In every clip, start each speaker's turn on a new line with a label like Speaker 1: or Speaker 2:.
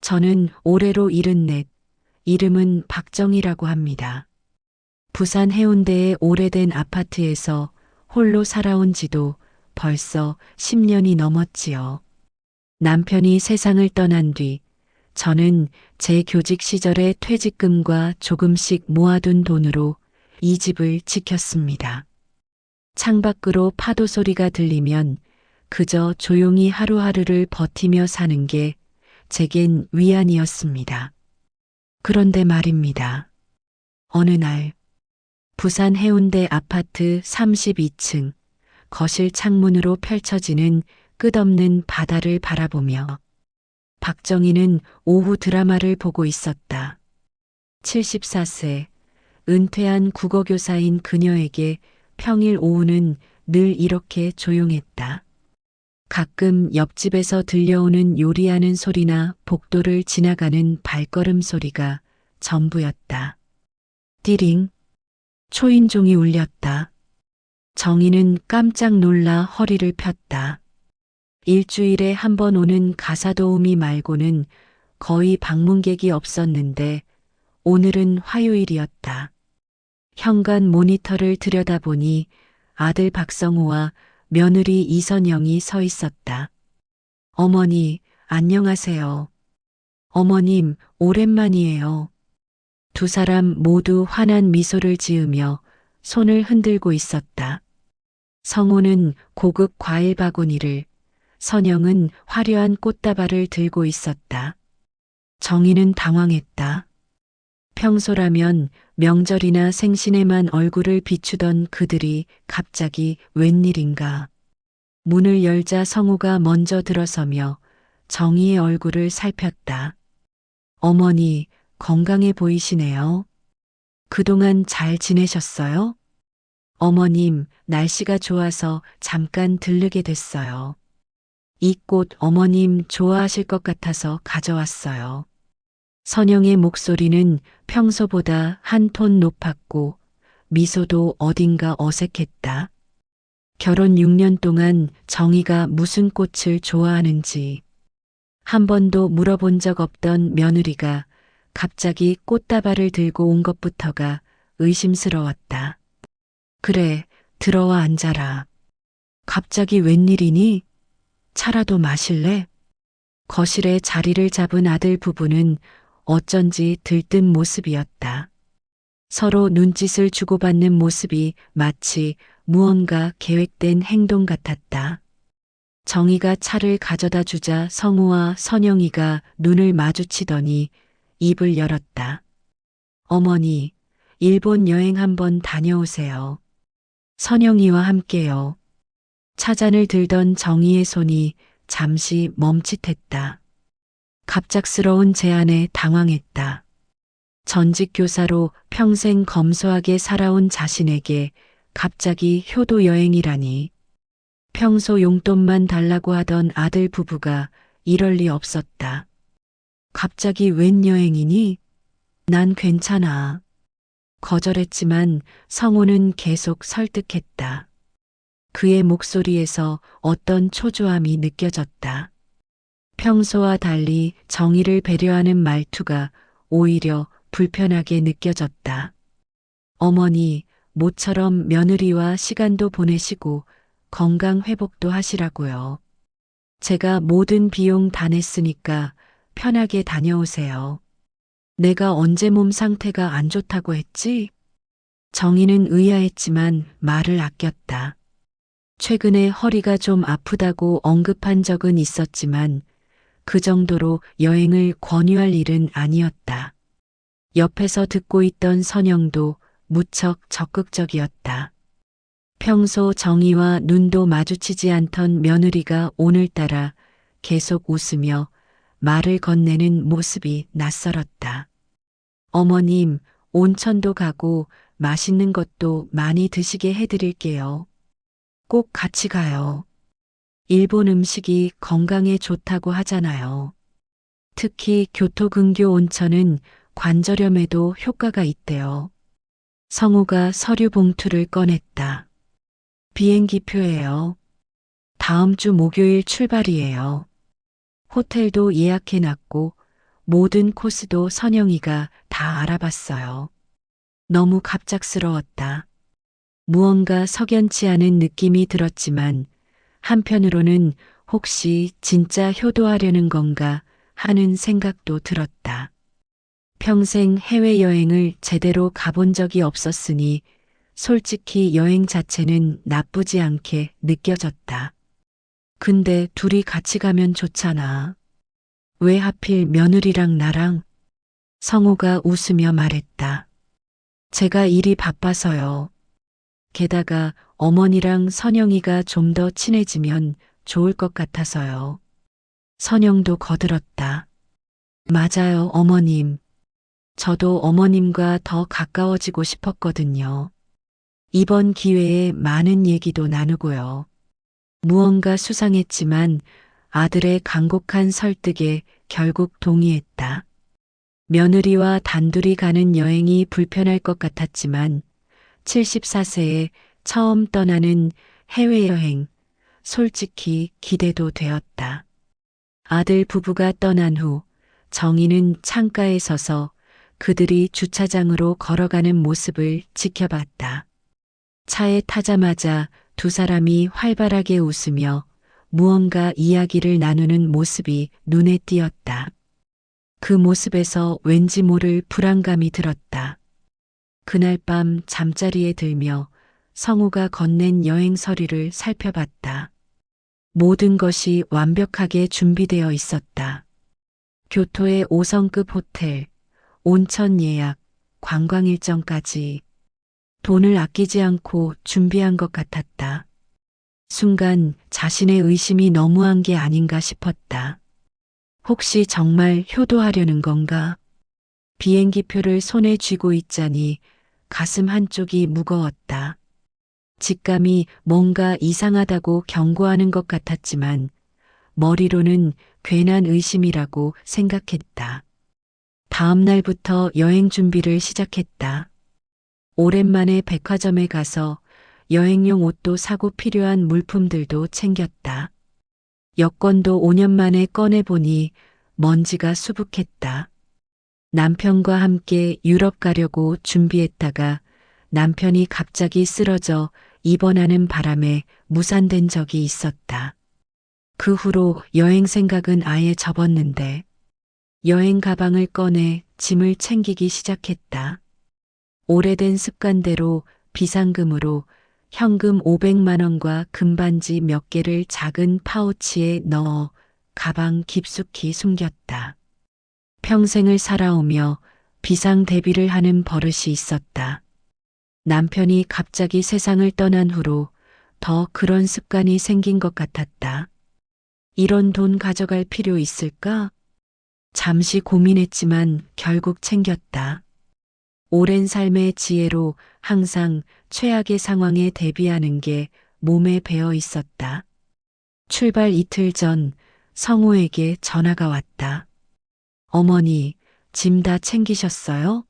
Speaker 1: 저는 올해로 74, 이름은 박정희라고 합니다. 부산 해운대의 오래된 아파트에서 홀로 살아온 지도 벌써 10년이 넘었지요. 남편이 세상을 떠난 뒤 저는 제 교직 시절의 퇴직금과 조금씩 모아둔 돈으로 이 집을 지켰습니다. 창밖으로 파도 소리가 들리면 그저 조용히 하루하루를 버티며 사는 게 제겐 위안이었습니다. 그런데 말입니다. 어느 날 부산 해운대 아파트 32층 거실 창문으로 펼쳐지는 끝없는 바다를 바라보며 박정희는 오후 드라마를 보고 있었다. 74세 은퇴한 국어교사인 그녀에게 평일 오후는 늘 이렇게 조용했다. 가끔 옆집에서 들려오는 요리하는 소리나 복도를 지나가는 발걸음 소리가 전부였다. 띠링. 초인종이 울렸다. 정희는 깜짝 놀라 허리를 폈다. 일주일에 한 번 오는 가사도우미 말고는 거의 방문객이 없었는데 오늘은 화요일이었다. 현관 모니터를 들여다보니 아들 박성우와 며느리 이선영이 서 있었다. 어머니, 안녕하세요. 어머님, 오랜만이에요. 두 사람 모두 환한 미소를 지으며 손을 흔들고 있었다. 성우는 고급 과일 바구니를, 선영은 화려한 꽃다발을 들고 있었다. 정희는 당황했다. 평소라면 명절이나 생신에만 얼굴을 비추던 그들이 갑자기 웬일인가. 문을 열자 성우가 먼저 들어서며 정희의 얼굴을 살폈다. 어머니, 건강해 보이시네요. 그동안 잘 지내셨어요? 어머님, 날씨가 좋아서 잠깐 들르게 됐어요. 이 꽃 어머님 좋아하실 것 같아서 가져왔어요. 선영의 목소리는 평소보다 한 톤 높았고 미소도 어딘가 어색했다. 결혼 6년 동안 정희가 무슨 꽃을 좋아하는지 한 번도 물어본 적 없던 며느리가 갑자기 꽃다발을 들고 온 것부터가 의심스러웠다. 그래, 들어와 앉아라. 갑자기 웬일이니? 차라도 마실래? 거실에 자리를 잡은 아들 부부는 어쩐지 들뜬 모습이었다. 서로 눈짓을 주고받는 모습이 마치 무언가 계획된 행동 같았다. 정희가 차를 가져다 주자 성우와 선영이가 눈을 마주치더니 입을 열었다. 어머니, 일본 여행 한번 다녀오세요. 선영이와 함께요. 차잔을 들던 정희의 손이 잠시 멈칫했다. 갑작스러운 제안에 당황했다. 전직 교사로 평생 검소하게 살아온 자신에게 갑자기 효도 여행이라니. 평소 용돈만 달라고 하던 아들 부부가 이럴 리 없었다. 갑자기 웬 여행이니? 난 괜찮아. 거절했지만 성우는 계속 설득했다. 그의 목소리에서 어떤 초조함이 느껴졌다. 평소와 달리 정의를 배려하는 말투가 오히려 불편하게 느껴졌다. 어머니, 모처럼 며느리와 시간도 보내시고 건강 회복도 하시라고요. 제가 모든 비용 다 냈으니까 편하게 다녀오세요. 내가 언제 몸 상태가 안 좋다고 했지? 정희는 의아했지만 말을 아꼈다. 최근에 허리가 좀 아프다고 언급한 적은 있었지만 그 정도로 여행을 권유할 일은 아니었다. 옆에서 듣고 있던 선영도 무척 적극적이었다. 평소 정희와 눈도 마주치지 않던 며느리가 오늘따라 계속 웃으며 말을 건네는 모습이 낯설었다. 어머님, 온천도 가고 맛있는 것도 많이 드시게 해드릴게요. 꼭 같이 가요. 일본 음식이 건강에 좋다고 하잖아요. 특히 교토근교 온천은 관절염에도 효과가 있대요. 성우가 서류 봉투를 꺼냈다. 비행기표예요. 다음 주 목요일 출발이에요. 호텔도 예약해놨고 모든 코스도 선영이가 다 알아봤어요. 너무 갑작스러웠다. 무언가 석연치 않은 느낌이 들었지만 한편으로는 혹시 진짜 효도하려는 건가 하는 생각도 들었다. 평생 해외여행을 제대로 가본 적이 없었으니 솔직히 여행 자체는 나쁘지 않게 느껴졌다. 근데 둘이 같이 가면 좋잖아. 왜 하필 며느리랑 나랑? 성우가 웃으며 말했다. 제가 일이 바빠서요. 게다가 어머니랑 선영이가 좀 더 친해지면 좋을 것 같아서요. 선영도 거들었다. 맞아요, 어머님. 저도 어머님과 더 가까워지고 싶었거든요. 이번 기회에 많은 얘기도 나누고요. 무언가 수상했지만 아들의 간곡한 설득에 결국 동의했다. 며느리와 단둘이 가는 여행이 불편할 것 같았지만 74세에 처음 떠나는 해외여행, 솔직히 기대도 되었다. 아들 부부가 떠난 후 정희는 창가에 서서 그들이 주차장으로 걸어가는 모습을 지켜봤다. 차에 타자마자 두 사람이 활발하게 웃으며 무언가 이야기를 나누는 모습이 눈에 띄었다. 그 모습에서 왠지 모를 불안감이 들었다. 그날 밤 잠자리에 들며 성우가 건넨 여행 서류를 살펴봤다. 모든 것이 완벽하게 준비되어 있었다. 교토의 5성급 호텔, 온천 예약, 관광 일정까지 돈을 아끼지 않고 준비한 것 같았다. 순간 자신의 의심이 너무한 게 아닌가 싶었다. 혹시 정말 효도하려는 건가? 비행기표를 손에 쥐고 있자니 가슴 한쪽이 무거웠다. 직감이 뭔가 이상하다고 경고하는 것 같았지만 머리로는 괜한 의심이라고 생각했다. 다음 날부터 여행 준비를 시작했다. 오랜만에 백화점에 가서 여행용 옷도 사고 필요한 물품들도 챙겼다. 여권도 5년 만에 꺼내보니 먼지가 수북했다. 남편과 함께 유럽 가려고 준비했다가 남편이 갑자기 쓰러져 입원하는 바람에 무산된 적이 있었다. 그 후로 여행 생각은 아예 접었는데 여행 가방을 꺼내 짐을 챙기기 시작했다. 오래된 습관대로 비상금으로 현금 500만 원과 금반지 몇 개를 작은 파우치에 넣어 가방 깊숙이 숨겼다. 평생을 살아오며 비상 대비를 하는 버릇이 있었다. 남편이 갑자기 세상을 떠난 후로 더 그런 습관이 생긴 것 같았다. 이런 돈 가져갈 필요 있을까? 잠시 고민했지만 결국 챙겼다. 오랜 삶의 지혜로 항상 최악의 상황에 대비하는 게 몸에 배어 있었다. 출발 이틀 전 성우에게 전화가 왔다. 어머니, 짐 다 챙기셨어요?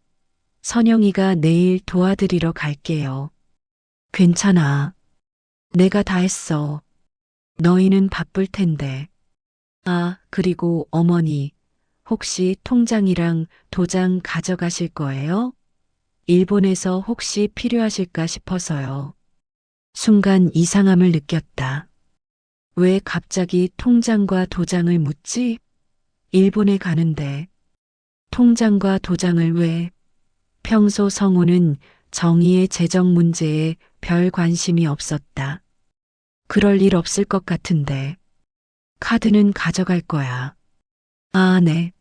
Speaker 1: 선영이가 내일 도와드리러 갈게요. 괜찮아. 내가 다 했어. 너희는 바쁠 텐데. 아, 그리고 어머니, 혹시 통장이랑 도장 가져가실 거예요? 일본에서 혹시 필요하실까 싶어서요. 순간 이상함을 느꼈다. 왜 갑자기 통장과 도장을 묻지? 일본에 가는데. 통장과 도장을 왜? 평소 성우는 정희의 재정 문제에 별 관심이 없었다. 그럴 일 없을 것 같은데. 카드는 가져갈 거야. 아, 네.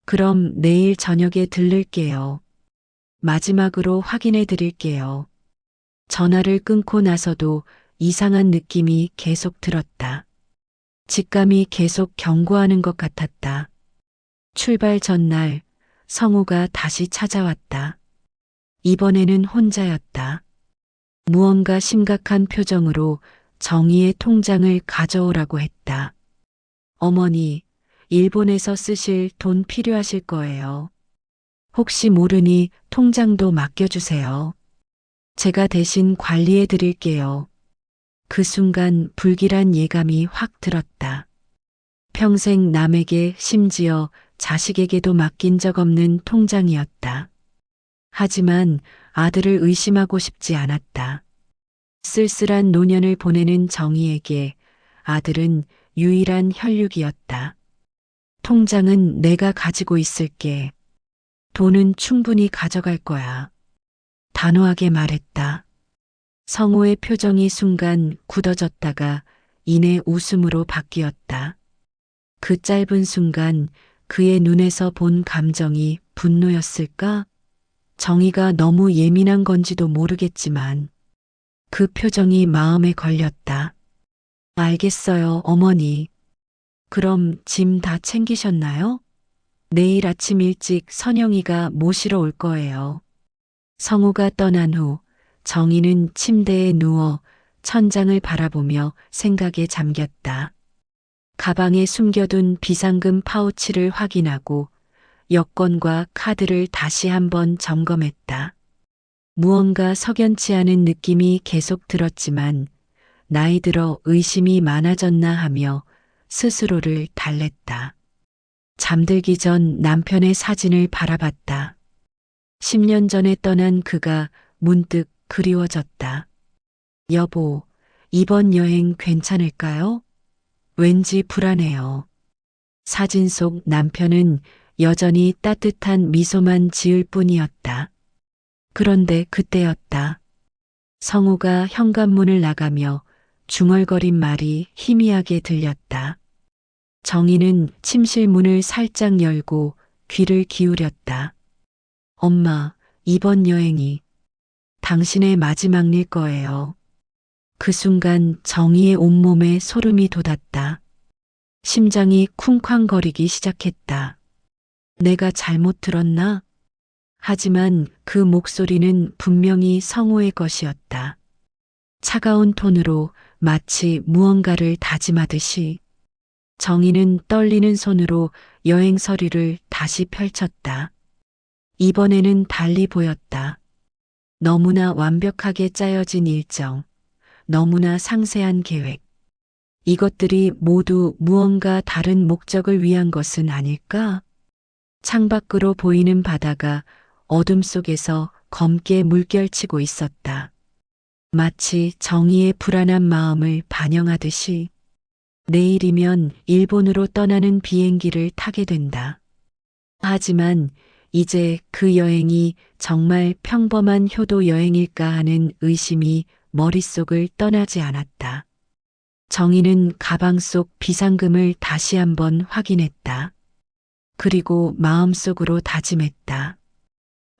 Speaker 1: 그럼 내일 저녁에 들를게요. 마지막으로 확인해 드릴게요. 전화를 끊고 나서도 이상한 느낌이 계속 들었다. 직감이 계속 경고하는 것 같았다. 출발 전날 성우가 다시 찾아왔다. 이번에는 혼자였다. 무언가 심각한 표정으로 정희의 통장을 가져오라고 했다. 어머니, 일본에서 쓰실 돈 필요하실 거예요. 혹시 모르니 통장도 맡겨주세요. 제가 대신 관리해 드릴게요. 그 순간 불길한 예감이 확 들었다. 평생 남에게 심지어 자식에게도 맡긴 적 없는 통장이었다. 하지만 아들을 의심하고 싶지 않았다. 쓸쓸한 노년을 보내는 정희에게 아들은 유일한 혈육이었다. 통장은 내가 가지고 있을게. 돈은 충분히 가져갈 거야. 단호하게 말했다. 성호의 표정이 순간 굳어졌다가 이내 웃음으로 바뀌었다. 그 짧은 순간 그의 눈에서 본 감정이 분노였을까? 정희가 너무 예민한 건지도 모르겠지만 그 표정이 마음에 걸렸다. 알겠어요, 어머니. 그럼 짐 다 챙기셨나요? 내일 아침 일찍 선영이가 모시러 올 거예요. 성우가 떠난 후 정희는 침대에 누워 천장을 바라보며 생각에 잠겼다. 가방에 숨겨둔 비상금 파우치를 확인하고 여권과 카드를 다시 한번 점검했다. 무언가 석연치 않은 느낌이 계속 들었지만 나이 들어 의심이 많아졌나 하며 스스로를 달랬다. 잠들기 전 남편의 사진을 바라봤다. 10년 전에 떠난 그가 문득 그리워졌다. 여보, 이번 여행 괜찮을까요? 왠지 불안해요. 사진 속 남편은 여전히 따뜻한 미소만 지을 뿐이었다. 그런데 그때였다. 성우가 현관문을 나가며 중얼거린 말이 희미하게 들렸다. 정희는 침실 문을 살짝 열고 귀를 기울였다. 엄마, 이번 여행이 당신의 마지막일 거예요. 그 순간 정희의 온몸에 소름이 돋았다. 심장이 쿵쾅거리기 시작했다. 내가 잘못 들었나? 하지만 그 목소리는 분명히 성우의 것이었다. 차가운 톤으로 마치 무언가를 다짐하듯이 정희는 떨리는 손으로 여행 서류를 다시 펼쳤다. 이번에는 달리 보였다. 너무나 완벽하게 짜여진 일정, 너무나 상세한 계획. 이것들이 모두 무언가 다른 목적을 위한 것은 아닐까? 창밖으로 보이는 바다가 어둠 속에서 검게 물결치고 있었다. 마치 정희의 불안한 마음을 반영하듯이 내일이면 일본으로 떠나는 비행기를 타게 된다. 하지만 이제 그 여행이 정말 평범한 효도 여행일까 하는 의심이 머릿속을 떠나지 않았다. 정희는 가방 속 비상금을 다시 한번 확인했다. 그리고 마음속으로 다짐했다.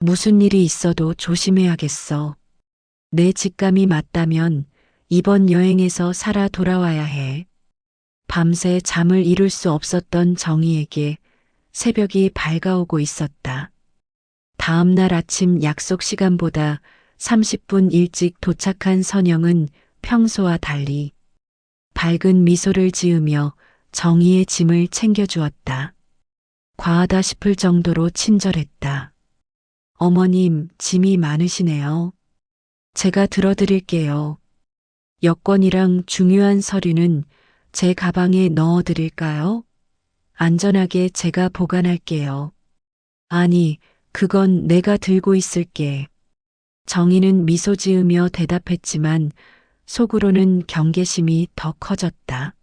Speaker 1: 무슨 일이 있어도 조심해야겠어. 내 직감이 맞다면 이번 여행에서 살아 돌아와야 해. 밤새 잠을 이룰 수 없었던 정희에게 새벽이 밝아오고 있었다. 다음 날 아침 약속 시간보다 30분 일찍 도착한 선영은 평소와 달리 밝은 미소를 지으며 정희의 짐을 챙겨주었다. 과하다 싶을 정도로 친절했다. 어머님, 짐이 많으시네요. 제가 들어드릴게요. 여권이랑 중요한 서류는 제 가방에 넣어드릴까요? 안전하게 제가 보관할게요. 아니, 그건 내가 들고 있을게. 정희는 미소 지으며 대답했지만 속으로는 경계심이 더 커졌다.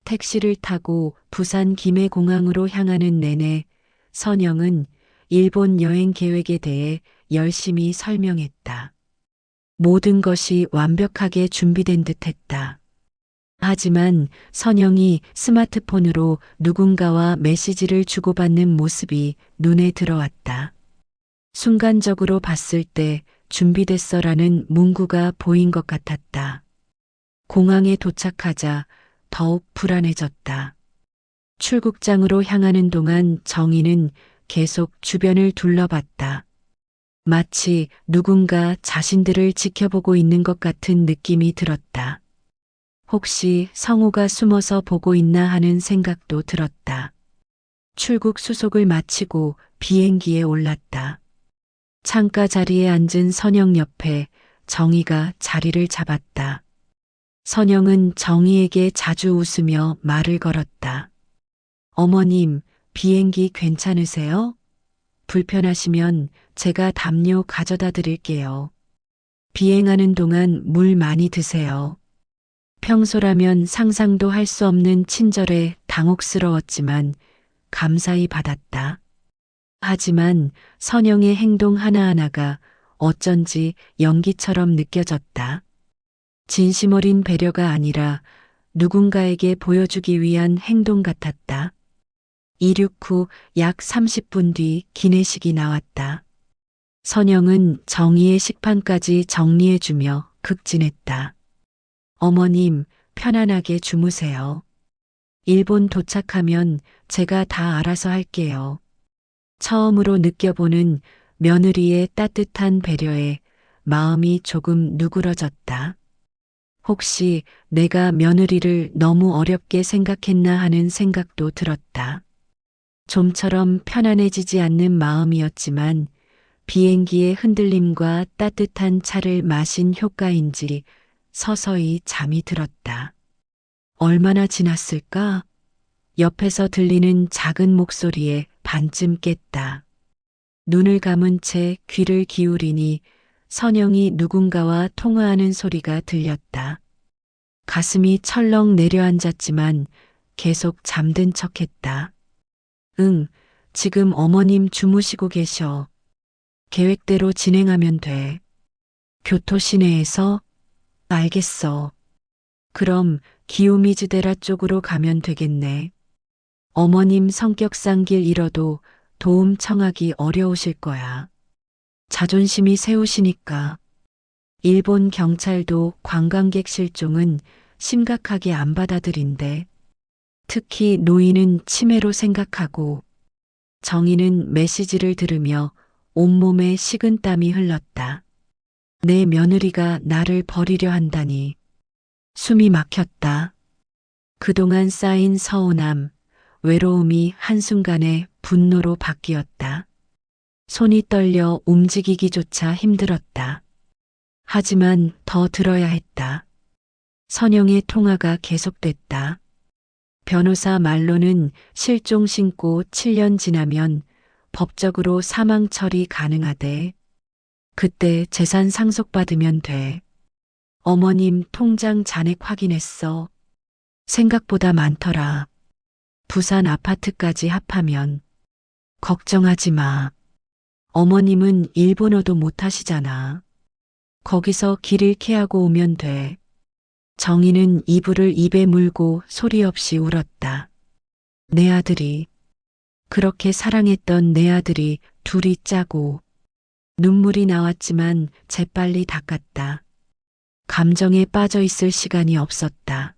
Speaker 1: 택시를 타고 부산 김해공항으로 향하는 내내 선영은 일본 여행 계획에 대해 열심히 설명했다. 모든 것이 완벽하게 준비된 듯했다. 하지만 선영이 스마트폰으로 누군가와 메시지를 주고받는 모습이 눈에 들어왔다. 순간적으로 봤을 때 준비됐어라는 문구가 보인 것 같았다. 공항에 도착하자 더욱 불안해졌다. 출국장으로 향하는 동안 정희는 계속 주변을 둘러봤다. 마치 누군가 자신들을 지켜보고 있는 것 같은 느낌이 들었다. 혹시 성우가 숨어서 보고 있나 하는 생각도 들었다. 출국 수속을 마치고 비행기에 올랐다. 창가 자리에 앉은 선영 옆에 정희가 자리를 잡았다. 선영은 정희에게 자주 웃으며 말을 걸었다. 어머님, 비행기 괜찮으세요? 불편하시면 제가 담요 가져다 드릴게요. 비행하는 동안 물 많이 드세요. 평소라면 상상도 할 수 없는 친절에 당혹스러웠지만 감사히 받았다. 하지만 선영의 행동 하나하나가 어쩐지 연기처럼 느껴졌다. 진심 어린 배려가 아니라 누군가에게 보여주기 위한 행동 같았다. 이륙 후 약 30분 뒤 기내식이 나왔다. 선영은 정희의 식판까지 정리해주며 극진했다. 어머님, 편안하게 주무세요. 일본 도착하면 제가 다 알아서 할게요. 처음으로 느껴보는 며느리의 따뜻한 배려에 마음이 조금 누그러졌다. 혹시 내가 며느리를 너무 어렵게 생각했나 하는 생각도 들었다. 좀처럼 편안해지지 않는 마음이었지만 비행기의 흔들림과 따뜻한 차를 마신 효과인지 서서히 잠이 들었다. 얼마나 지났을까? 옆에서 들리는 작은 목소리에 반쯤 깼다. 눈을 감은 채 귀를 기울이니 선영이 누군가와 통화하는 소리가 들렸다. 가슴이 철렁 내려앉았지만 계속 잠든 척했다. 응, 지금 어머님 주무시고 계셔. 계획대로 진행하면 돼. 교토 시내에서? 알겠어. 그럼 기요미즈데라 쪽으로 가면 되겠네. 어머님 성격상 길 잃어도 도움 청하기 어려우실 거야. 자존심이 세우시니까. 일본 경찰도 관광객 실종은 심각하게 안 받아들인대. 특히 노인은 치매로 생각하고. 정희는 메시지를 들으며 온몸에 식은땀이 흘렀다. 내 며느리가 나를 버리려 한다니. 숨이 막혔다. 그동안 쌓인 서운함, 외로움이 한순간에 분노로 바뀌었다. 손이 떨려 움직이기조차 힘들었다. 하지만 더 들어야 했다. 선영의 통화가 계속됐다. 변호사 말로는 실종 신고 7년 지나면 법적으로 사망 처리 가능하대. 그때 재산 상속받으면 돼. 어머님 통장 잔액 확인했어. 생각보다 많더라. 부산 아파트까지 합하면. 걱정하지 마. 어머님은 일본어도 못하시잖아. 거기서 길 잃게 하고 오면 돼. 정희는 이불을 입에 물고 소리 없이 울었다. 내 아들이, 그렇게 사랑했던 내 아들이 둘이 짜고. 눈물이 나왔지만 재빨리 닦았다. 감정에 빠져 있을 시간이 없었다.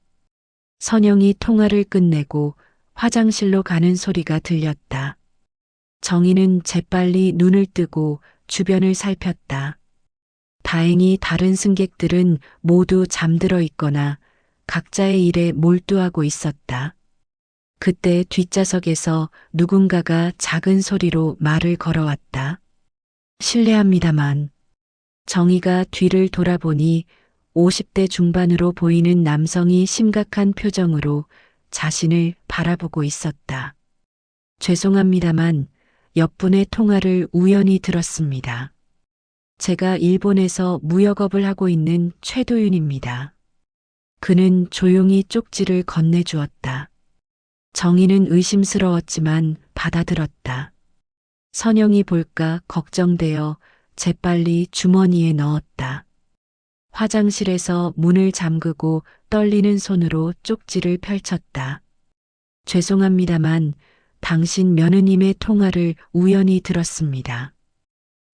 Speaker 1: 선영이 통화를 끝내고 화장실로 가는 소리가 들렸다. 정희는 재빨리 눈을 뜨고 주변을 살폈다. 다행히 다른 승객들은 모두 잠들어 있거나 각자의 일에 몰두하고 있었다. 그때 뒷좌석에서 누군가가 작은 소리로 말을 걸어왔다. 실례합니다만. 정희가 뒤를 돌아보니 50대 중반으로 보이는 남성이 심각한 표정으로 자신을 바라보고 있었다. 죄송합니다만 옆분의 통화를 우연히 들었습니다. 제가 일본에서 무역업을 하고 있는 최도윤입니다. 그는 조용히 쪽지를 건네주었다. 정희는 의심스러웠지만 받아들었다. 선영이 볼까 걱정되어 재빨리 주머니에 넣었다. 화장실에서 문을 잠그고 떨리는 손으로 쪽지를 펼쳤다. 죄송합니다만 당신 며느님의 통화를 우연히 들었습니다.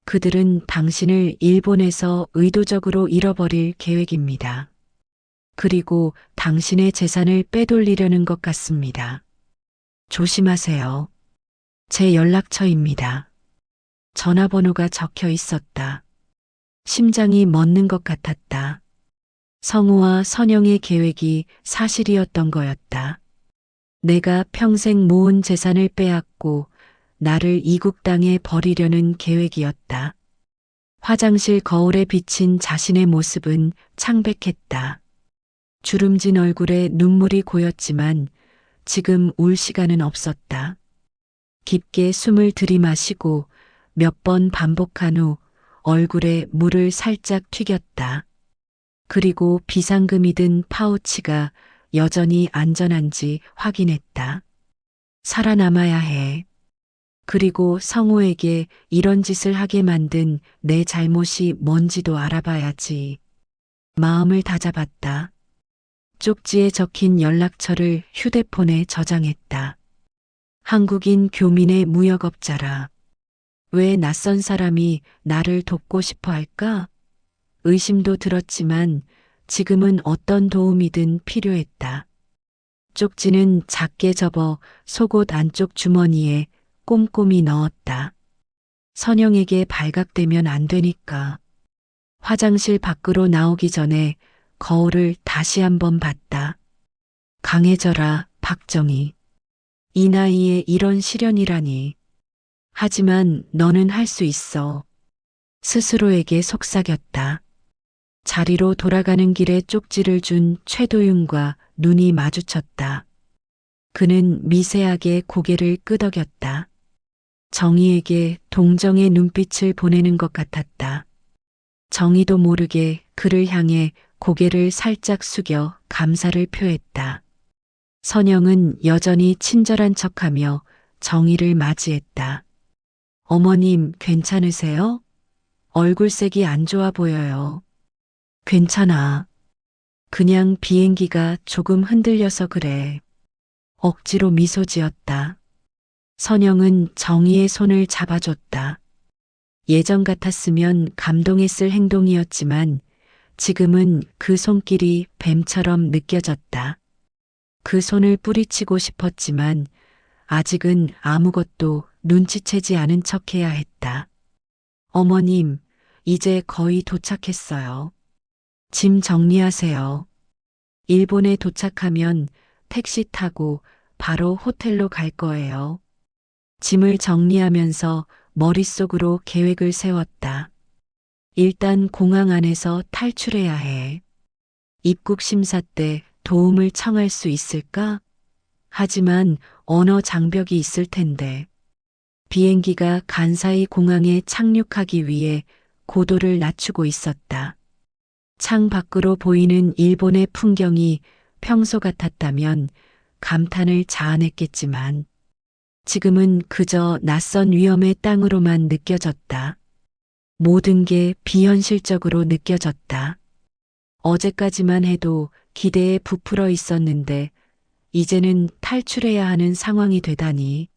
Speaker 1: 그들은 당신을 일본에서 의도적으로 잃어버릴 계획입니다. 그리고 당신의 재산을 빼돌리려는 것 같습니다. 조심하세요. 제 연락처입니다. 전화번호가 적혀 있었다. 심장이 멎는 것 같았다. 성우와 선영의 계획이 사실이었던 거였다. 내가 평생 모은 재산을 빼앗고 나를 이국 땅에 버리려는 계획이었다. 화장실 거울에 비친 자신의 모습은 창백했다. 주름진 얼굴에 눈물이 고였지만 지금 울 시간은 없었다. 깊게 숨을 들이마시고 몇 번 반복한 후 얼굴에 물을 살짝 튀겼다. 그리고 비상금이 든 파우치가 여전히 안전한지 확인했다. 살아남아야 해. 그리고 성호에게 이런 짓을 하게 만든 내 잘못이 뭔지도 알아봐야지. 마음을 다잡았다. 쪽지에 적힌 연락처를 휴대폰에 저장했다. 한국인 교민의 무역업자라. 왜 낯선 사람이 나를 돕고 싶어 할까? 의심도 들었지만 지금은 어떤 도움이든 필요했다. 쪽지는 작게 접어 속옷 안쪽 주머니에 꼼꼼히 넣었다. 선영에게 발각되면 안 되니까. 화장실 밖으로 나오기 전에 거울을 다시 한번 봤다. 강해져라, 박정희. 이 나이에 이런 시련이라니. 하지만 너는 할 수 있어. 스스로에게 속삭였다. 자리로 돌아가는 길에 쪽지를 준 최도윤과 눈이 마주쳤다. 그는 미세하게 고개를 끄덕였다. 정희에게 동정의 눈빛을 보내는 것 같았다. 정희도 모르게 그를 향해 고개를 살짝 숙여 감사를 표했다. 선영은 여전히 친절한 척하며 정희를 맞이했다. 어머님 괜찮으세요? 얼굴색이 안 좋아 보여요. 괜찮아. 그냥 비행기가 조금 흔들려서 그래. 억지로 미소 지었다. 선영은 정희의 손을 잡아줬다. 예전 같았으면 감동했을 행동이었지만 지금은 그 손길이 뱀처럼 느껴졌다. 그 손을 뿌리치고 싶었지만 아직은 아무것도 눈치채지 않은 척해야 했다. 어머님, 이제 거의 도착했어요. 짐 정리하세요. 일본에 도착하면 택시 타고 바로 호텔로 갈 거예요. 짐을 정리하면서 머릿속으로 계획을 세웠다. 일단 공항 안에서 탈출해야 해. 입국 심사 때 도움을 청할 수 있을까? 하지만 언어 장벽이 있을 텐데. 비행기가 간사이 공항에 착륙하기 위해 고도를 낮추고 있었다. 창 밖으로 보이는 일본의 풍경이 평소 같았다면 감탄을 자아냈겠지만 지금은 그저 낯선 위험의 땅으로만 느껴졌다. 모든 게 비현실적으로 느껴졌다. 어제까지만 해도 기대에 부풀어 있었는데 이제는 탈출해야 하는 상황이 되다니.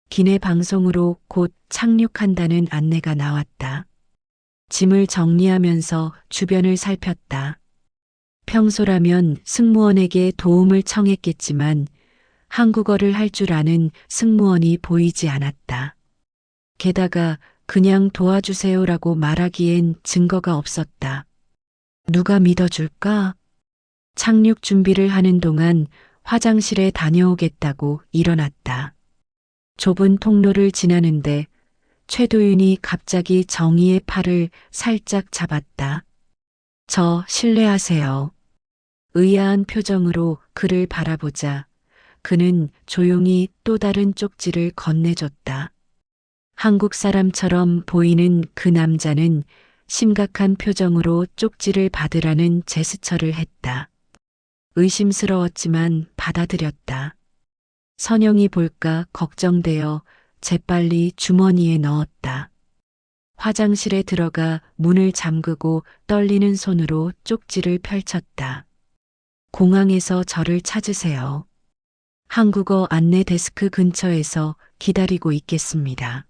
Speaker 1: 기내 방송으로 곧 착륙한다는 안내가 나왔다. 짐을 정리하면서 주변을 살폈다. 평소라면 승무원에게 도움을 청했겠지만 한국어를 할 줄 아는 승무원이 보이지 않았다. 게다가 그냥 도와주세요라고 말하기엔 증거가 없었다. 누가 믿어줄까? 착륙 준비를 하는 동안 화장실에 다녀오겠다고 일어났다. 좁은 통로를 지나는데 최도윤이 갑자기 정희의 팔을 살짝 잡았다. 저 실례하세요. 의아한 표정으로 그를 바라보자 그는 조용히 또 다른 쪽지를 건네줬다. 한국 사람처럼 보이는 그 남자는 심각한 표정으로 쪽지를 받으라는 제스처를 했다. 의심스러웠지만 받아들였다. 선영이 볼까 걱정되어 재빨리 주머니에 넣었다. 화장실에 들어가 문을 잠그고 떨리는 손으로 쪽지를 펼쳤다. 공항에서 저를 찾으세요. 한국어 안내 데스크 근처에서 기다리고 있겠습니다.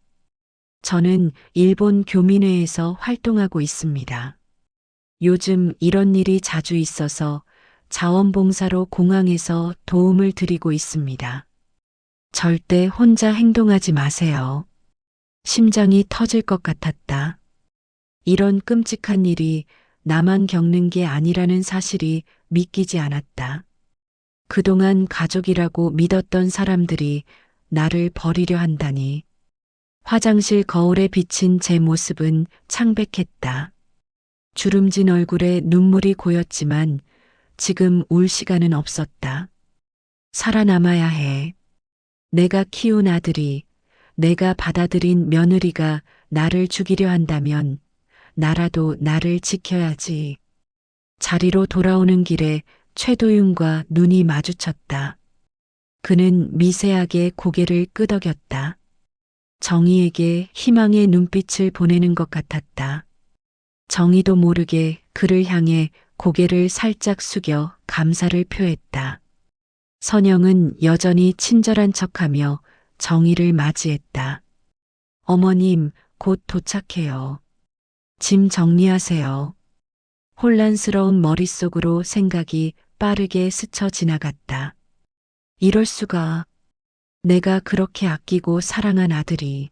Speaker 1: 저는 일본 교민회에서 활동하고 있습니다. 요즘 이런 일이 자주 있어서 자원봉사로 공항에서 도움을 드리고 있습니다. 절대 혼자 행동하지 마세요. 심장이 터질 것 같았다. 이런 끔찍한 일이 나만 겪는 게 아니라는 사실이 믿기지 않았다. 그동안 가족이라고 믿었던 사람들이 나를 버리려 한다니. 화장실 거울에 비친 제 모습은 창백했다. 주름진 얼굴에 눈물이 고였지만 지금 울 시간은 없었다. 살아남아야 해. 내가 키운 아들이 내가 받아들인 며느리가 나를 죽이려 한다면 나라도 나를 지켜야지. 자리로 돌아오는 길에 최도윤과 눈이 마주쳤다. 그는 미세하게 고개를 끄덕였다. 정희에게 희망의 눈빛을 보내는 것 같았다. 정희도 모르게 그를 향해 고개를 살짝 숙여 감사를 표했다. 선영은 여전히 친절한 척하며 정희를 맞이했다. 어머님, 곧 도착해요. 짐 정리하세요. 혼란스러운 머릿속으로 생각이 빠르게 스쳐 지나갔다. 이럴 수가. 내가 그렇게 아끼고 사랑한 아들이.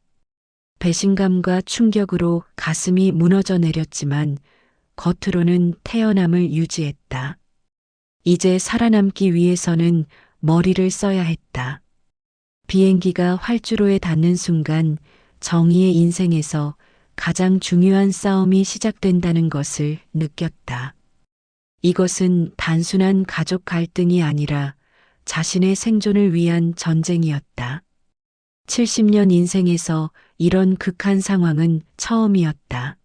Speaker 1: 배신감과 충격으로 가슴이 무너져 내렸지만 겉으로는 태연함을 유지했다. 이제 살아남기 위해서는 머리를 써야 했다. 비행기가 활주로에 닿는 순간 정희의 인생에서 가장 중요한 싸움이 시작된다는 것을 느꼈다. 이것은 단순한 가족 갈등이 아니라 자신의 생존을 위한 전쟁이었다. 70년 인생에서 이런 극한 상황은 처음이었다.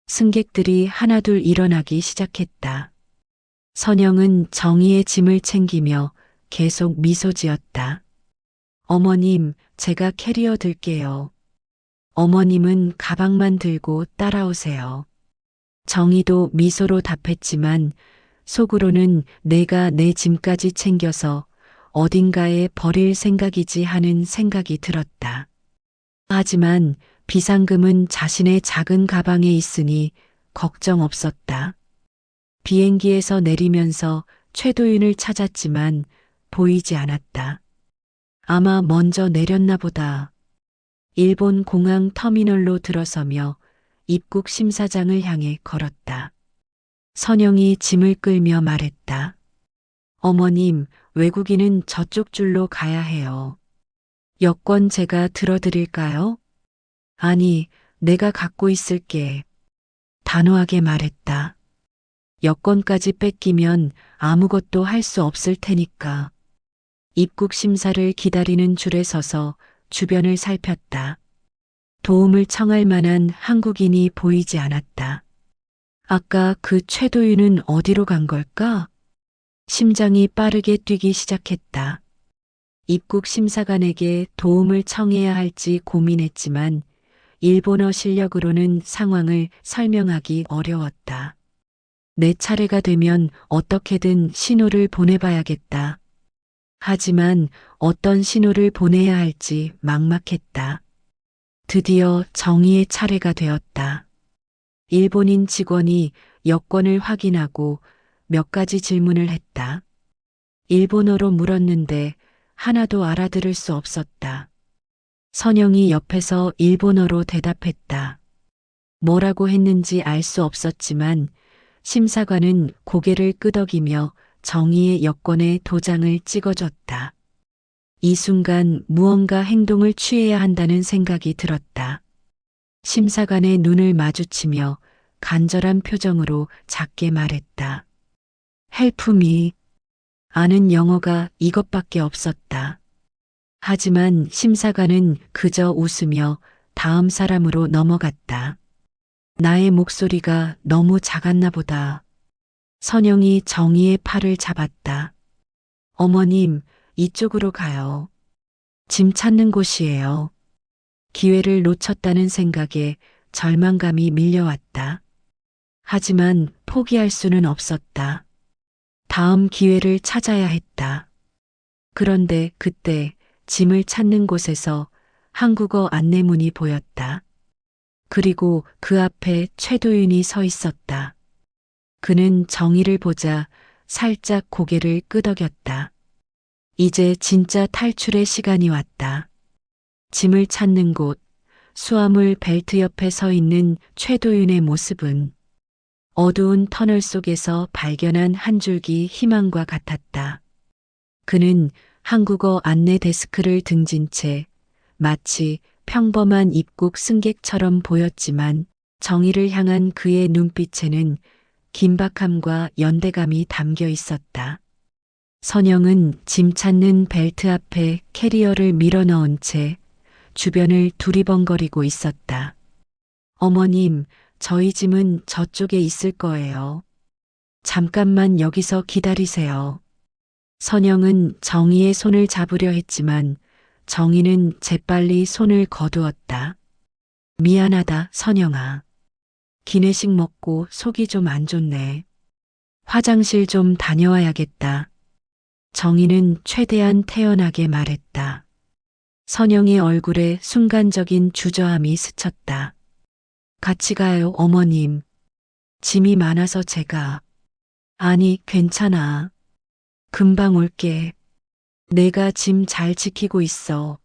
Speaker 1: 승객들이 하나둘 일어나기 시작했다. 선영은 정희의 짐을 챙기며 계속 미소 지었다. 어머님, 제가 캐리어 들게요. 어머님은 가방만 들고 따라오세요. 정희도 미소로 답했지만 속으로는 내가 내 짐까지 챙겨서 어딘가에 버릴 생각이지 하는 생각이 들었다. 하지만 비상금은 자신의 작은 가방에 있으니 걱정 없었다. 비행기에서 내리면서 최도윤을 찾았지만 보이지 않았다. 아마 먼저 내렸나 보다. 일본 공항 터미널로 들어서며 입국 심사장을 향해 걸었다. 선영이 짐을 끌며 말했다. 어머님, 외국인은 저쪽 줄로 가야 해요. 여권 제가 들어드릴까요? 아니, 내가 갖고 있을게. 단호하게 말했다. 여권까지 뺏기면 아무것도 할 수 없을 테니까. 입국 심사를 기다리는 줄에 서서 주변을 살폈다. 도움을 청할 만한 한국인이 보이지 않았다. 아까 그 최도윤은 어디로 간 걸까? 심장이 빠르게 뛰기 시작했다. 입국 심사관에게 도움을 청해야 할지 고민했지만 일본어 실력으로는 상황을 설명하기 어려웠다. 내 차례가 되면 어떻게든 신호를 보내봐야겠다. 하지만 어떤 신호를 보내야 할지 막막했다. 드디어 정희의 차례가 되었다. 일본인 직원이 여권을 확인하고 몇 가지 질문을 했다. 일본어로 물었는데 하나도 알아들을 수 없었다. 선영이 옆에서 일본어로 대답했다. 뭐라고 했는지 알 수 없었지만 심사관은 고개를 끄덕이며 정희의 여권에 도장을 찍어줬다. 이 순간 무언가 행동을 취해야 한다는 생각이 들었다. 심사관의 눈을 마주치며 간절한 표정으로 작게 말했다. Help me. 아는 영어가 이것밖에 없었다. 하지만 심사관은 그저 웃으며 다음 사람으로 넘어갔다. 나의 목소리가 너무 작았나 보다. 선영이 정희의 팔을 잡았다. 어머님, 이쪽으로 가요. 짐 찾는 곳이에요. 기회를 놓쳤다는 생각에 절망감이 밀려왔다. 하지만 포기할 수는 없었다. 다음 기회를 찾아야 했다. 그런데 그때 짐을 찾는 곳에서 한국어 안내문이 보였다. 그리고 그 앞에 최도윤이 서 있었다. 그는 정희를 보자 살짝 고개를 끄덕였다. 이제 진짜 탈출의 시간이 왔다. 짐을 찾는 곳, 수화물 벨트 옆에 서 있는 최도윤의 모습은 어두운 터널 속에서 발견한 한 줄기 희망과 같았다. 그는 한국어 안내 데스크를 등진 채 마치 평범한 입국 승객처럼 보였지만 정희를 향한 그의 눈빛에는 긴박함과 연대감이 담겨 있었다. 선영은 짐 찾는 벨트 앞에 캐리어를 밀어넣은 채 주변을 두리번거리고 있었다. 어머님, 저희 짐은 저쪽에 있을 거예요. 잠깐만 여기서 기다리세요. 선영은 정희의 손을 잡으려 했지만 정희는 재빨리 손을 거두었다. 미안하다, 선영아. 기내식 먹고 속이 좀 안 좋네. 화장실 좀 다녀와야겠다. 정희는 최대한 태연하게 말했다. 선영의 얼굴에 순간적인 주저함이 스쳤다. 같이 가요, 어머님. 짐이 많아서 제가. 아니, 괜찮아. 금방 올게. 내가 짐 잘 지키고 있어.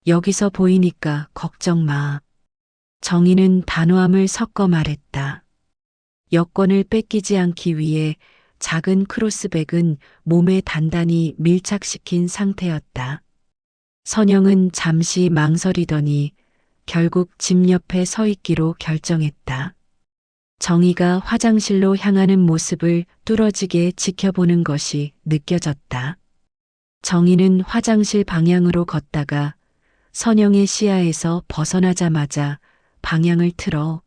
Speaker 1: 여기서 보이니까 걱정 마. 정희는 단호함을 섞어 말했다. 여권을 뺏기지 않기 위해 작은 크로스백은 몸에 단단히 밀착시킨 상태였다. 선영은 잠시 망설이더니 결국 집 옆에 서 있기로 결정했다. 정희가 화장실로 향하는 모습을 뚫어지게 지켜보는 것이 느껴졌다. 정희는 화장실 방향으로 걷다가 선영의 시야에서 벗어나자마자 방향을 틀어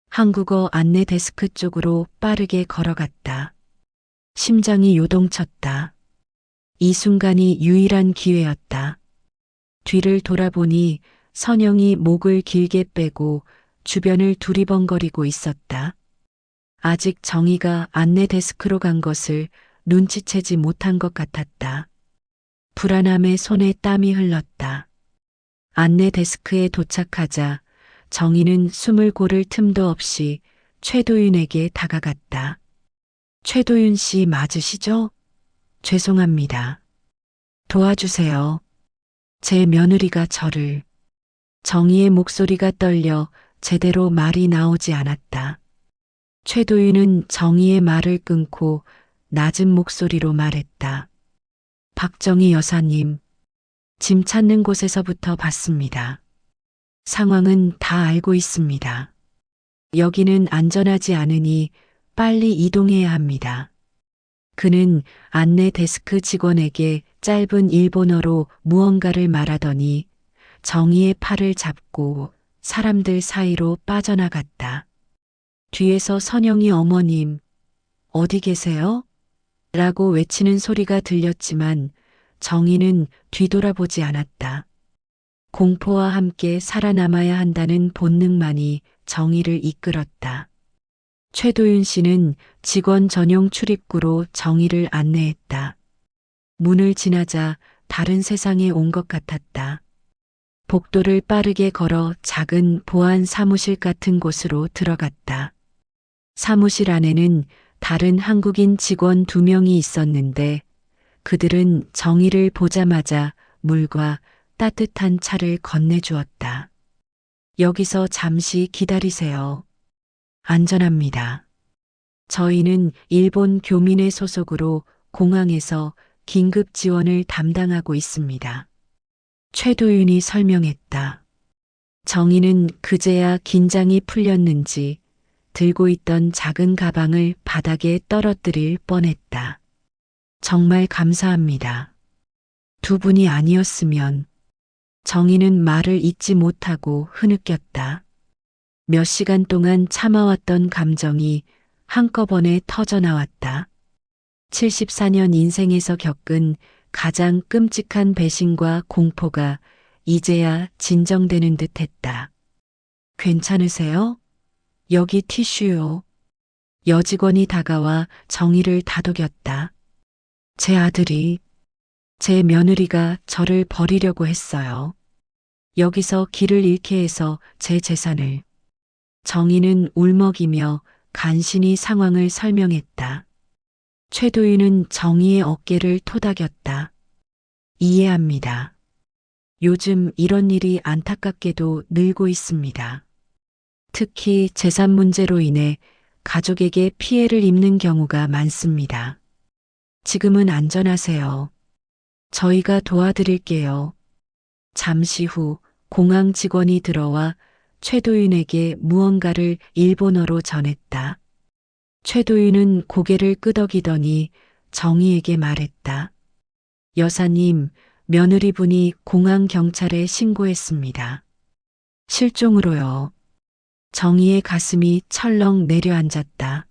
Speaker 1: 한국어 안내 데스크 쪽으로 빠르게 걸어갔다. 심장이 요동쳤다. 이 순간이 유일한 기회였다. 뒤를 돌아보니 선영이 목을 길게 빼고 주변을 두리번거리고 있었다. 아직 정희가 안내 데스크로 간 것을 눈치채지 못한 것 같았다. 불안함에 손에 땀이 흘렀다. 안내 데스크에 도착하자 정희는 숨을 고를 틈도 없이 최도윤에게 다가갔다. 최도윤 씨 맞으시죠? 죄송합니다. 도와주세요. 제 며느리가 저를. 정희의 목소리가 떨려 제대로 말이 나오지 않았다. 최도윤은 정희의 말을 끊고 낮은 목소리로 말했다. 박정희 여사님, 짐 찾는 곳에서부터 봤습니다. 상황은 다 알고 있습니다. 여기는 안전하지 않으니 빨리 이동해야 합니다. 그는 안내 데스크 직원에게 짧은 일본어로 무언가를 말하더니 정희의 팔을 잡고 사람들 사이로 빠져나갔다. 뒤에서 선영이 어머님, 어디 계세요? 라고 외치는 소리가 들렸지만 정희는 뒤돌아보지 않았다. 공포와 함께 살아남아야 한다는 본능만이 정희를 이끌었다. 최도윤 씨는 직원 전용 출입구로 정희를 안내했다. 문을 지나자 다른 세상에 온 것 같았다. 복도를 빠르게 걸어 작은 보안 사무실 같은 곳으로 들어갔다. 사무실 안에는 다른 한국인 직원 2명이 있었는데 그들은 정희를 보자마자 물과 따뜻한 차를 건네주었다. 여기서 잠시 기다리세요. 안전합니다. 저희는 일본 교민회 소속으로 공항에서 긴급 지원을 담당하고 있습니다. 최도윤이 설명했다. 정희는 그제야 긴장이 풀렸는지 들고 있던 작은 가방을 바닥에 떨어뜨릴 뻔했다. 정말 감사합니다. 두 분이 아니었으면. 정희는 말을 잇지 못하고 흐느꼈다. 몇 시간 동안 참아왔던 감정이 한꺼번에 터져나왔다. 74년 인생에서 겪은 가장 끔찍한 배신과 공포가 이제야 진정되는 듯 했다. 괜찮으세요? 여기 티슈요. 여직원이 다가와 정희를 다독였다. 제 아들이, 제 며느리가 저를 버리려고 했어요. 여기서 길을 잃게 해서 제 재산을. 정희는 울먹이며 간신히 상황을 설명했다. 최도윤은 정희의 어깨를 토닥였다. 이해합니다. 요즘 이런 일이 안타깝게도 늘고 있습니다. 특히 재산 문제로 인해 가족에게 피해를 입는 경우가 많습니다. 지금은 안전하세요. 저희가 도와드릴게요. 잠시 후 공항 직원이 들어와 최도윤에게 무언가를 일본어로 전했다. 최도윤은 고개를 끄덕이더니 정희에게 말했다. 여사님, 며느리분이 공항경찰에 신고했습니다. 실종으로요. 정희의 가슴이 철렁 내려앉았다.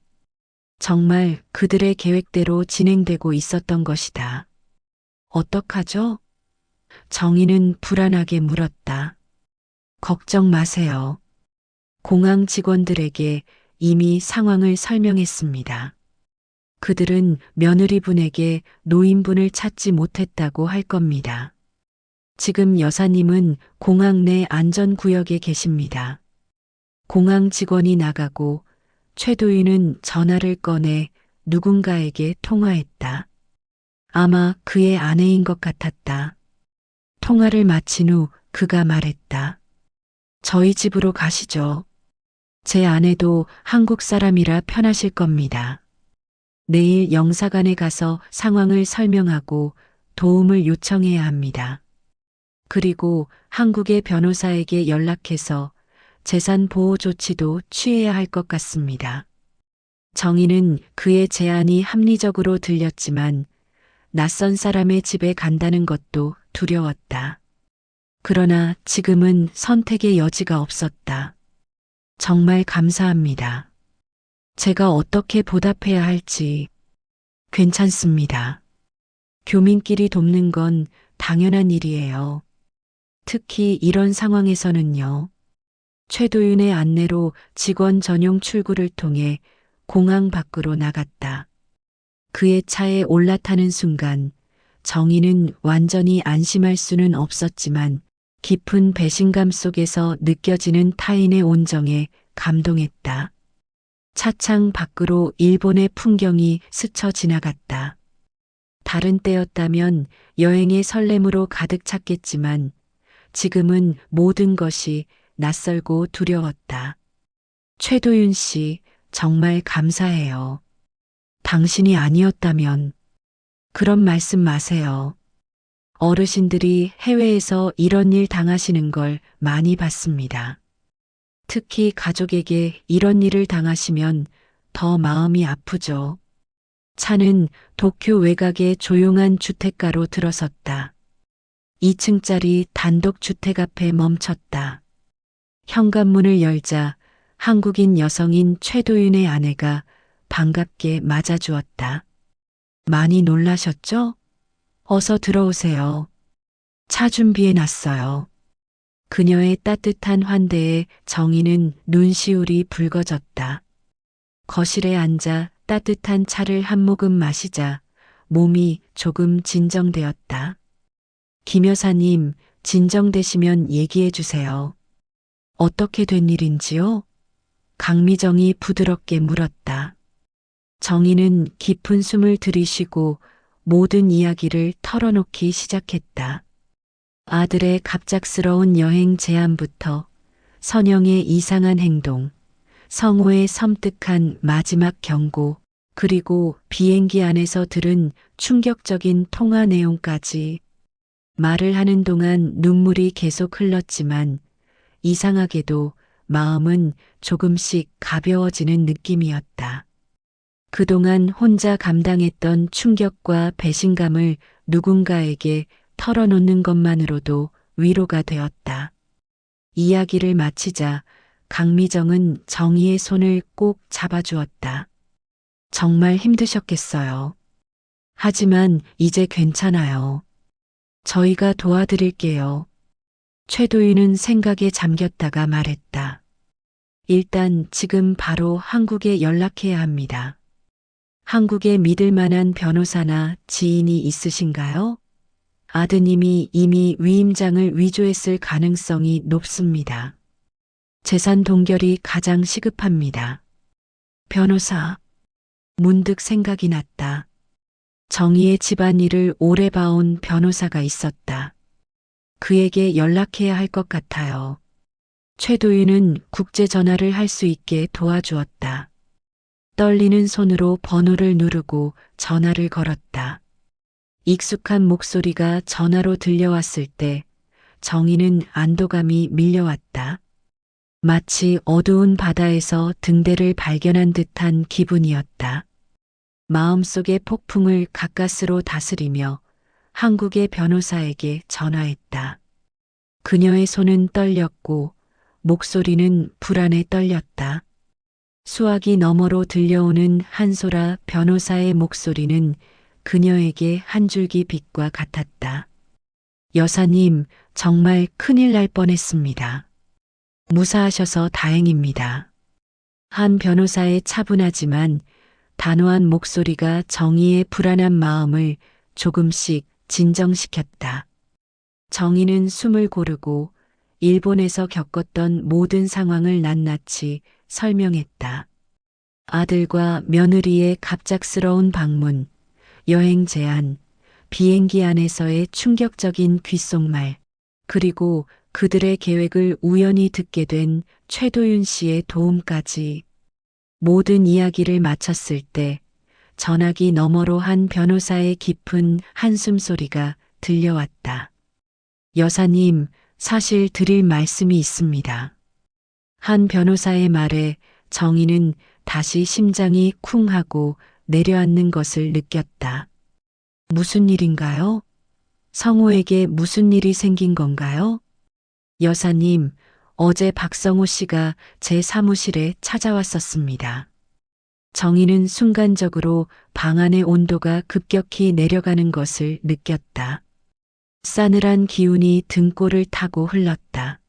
Speaker 1: 정말 그들의 계획대로 진행되고 있었던 것이다. 어떡하죠? 정희는 불안하게 물었다. 걱정 마세요. 공항 직원들에게 이미 상황을 설명했습니다. 그들은 며느리분에게 노인분을 찾지 못했다고 할 겁니다. 지금 여사님은 공항 내 안전구역에 계십니다. 공항 직원이 나가고 최도윤은 전화를 꺼내 누군가에게 통화했다. 아마 그의 아내인 것 같았다. 통화를 마친 후 그가 말했다. 저희 집으로 가시죠. 제 아내도 한국 사람이라 편하실 겁니다. 내일 영사관에 가서 상황을 설명하고 도움을 요청해야 합니다. 그리고 한국의 변호사에게 연락해서 재산 보호 조치도 취해야 할 것 같습니다. 정희는 그의 제안이 합리적으로 들렸지만 낯선 사람의 집에 간다는 것도 두려웠다. 그러나 지금은 선택의 여지가 없었다. 정말 감사합니다. 제가 어떻게 보답해야 할지. 괜찮습니다. 교민끼리 돕는 건 당연한 일이에요. 특히 이런 상황에서는요. 최도윤의 안내로 직원 전용 출구를 통해 공항 밖으로 나갔다. 그의 차에 올라타는 순간 정희는 완전히 안심할 수는 없었지만 깊은 배신감 속에서 느껴지는 타인의 온정에 감동했다. 차창 밖으로 일본의 풍경이 스쳐 지나갔다. 다른 때였다면 여행의 설렘으로 가득 찼겠지만 지금은 모든 것이 낯설고 두려웠다. 최도윤 씨, 정말 감사해요. 당신이 아니었다면. 그런 말씀 마세요. 어르신들이 해외에서 이런 일 당하시는 걸 많이 봤습니다. 특히 가족에게 이런 일을 당하시면 더 마음이 아프죠. 차는 도쿄 외곽의 조용한 주택가로 들어섰다. 2층짜리 단독 주택 앞에 멈췄다. 현관문을 열자 한국인 여성인 최도윤의 아내가 반갑게 맞아주었다. 많이 놀라셨죠? 어서 들어오세요. 차 준비해 놨어요. 그녀의 따뜻한 환대에 정희는 눈시울이 붉어졌다. 거실에 앉아 따뜻한 차를 한 모금 마시자 몸이 조금 진정되었다. 김 여사님, 진정되시면 얘기해 주세요. 어떻게 된 일인지요? 강미정이 부드럽게 물었다. 정희는 깊은 숨을 들이쉬고 모든 이야기를 털어놓기 시작했다. 아들의 갑작스러운 여행 제안부터 선영의 이상한 행동, 성호의 섬뜩한 마지막 경고, 그리고 비행기 안에서 들은 충격적인 통화 내용까지. 말을 하는 동안 눈물이 계속 흘렀지만 이상하게도 마음은 조금씩 가벼워지는 느낌이었다. 그동안 혼자 감당했던 충격과 배신감을 누군가에게 털어놓는 것만으로도 위로가 되었다. 이야기를 마치자 강미정은 정희의 손을 꼭 잡아주었다. 정말 힘드셨겠어요. 하지만 이제 괜찮아요. 저희가 도와드릴게요. 최도윤은 생각에 잠겼다가 말했다. 일단 지금 바로 한국에 연락해야 합니다. 한국에 믿을 만한 변호사나 지인이 있으신가요? 아드님이 이미 위임장을 위조했을 가능성이 높습니다. 재산 동결이 가장 시급합니다. 변호사. 문득 생각이 났다. 정희의 집안일을 오래 봐온 변호사가 있었다. 그에게 연락해야 할 것 같아요. 최도윤은 국제 전화를 할 수 있게 도와주었다. 떨리는 손으로 번호를 누르고 전화를 걸었다. 익숙한 목소리가 전화로 들려왔을 때 정희는 안도감이 밀려왔다. 마치 어두운 바다에서 등대를 발견한 듯한 기분이었다. 마음속의 폭풍을 가까스로 다스리며 한국의 변호사에게 전화했다. 그녀의 손은 떨렸고 목소리는 불안에 떨렸다. 수화기 너머로 들려오는 한소라 변호사의 목소리는 그녀에게 한 줄기 빛과 같았다. 여사님, 정말 큰일 날 뻔했습니다. 무사하셔서 다행입니다. 한 변호사의 차분하지만 단호한 목소리가 정희의 불안한 마음을 조금씩 진정시켰다. 정희는 숨을 고르고 일본에서 겪었던 모든 상황을 낱낱이 설명했다. 아들과 며느리의 갑작스러운 방문, 여행 제안, 비행기 안에서의 충격적인 귓속말, 그리고 그들의 계획을 우연히 듣게 된 최도윤 씨의 도움까지. 모든 이야기를 마쳤을 때 전화기 너머로 한 변호사의 깊은 한숨 소리가 들려왔다. 여사님, 사실 드릴 말씀이 있습니다. 한 변호사의 말에 정희는 다시 심장이 쿵 하고 내려앉는 것을 느꼈다. 무슨 일인가요? 성호에게 무슨 일이 생긴 건가요? 여사님, 어제 박성호 씨가 제 사무실에 찾아왔었습니다. 정희는 순간적으로 방 안의 온도가 급격히 내려가는 것을 느꼈다. 싸늘한 기운이 등골을 타고 흘렀다.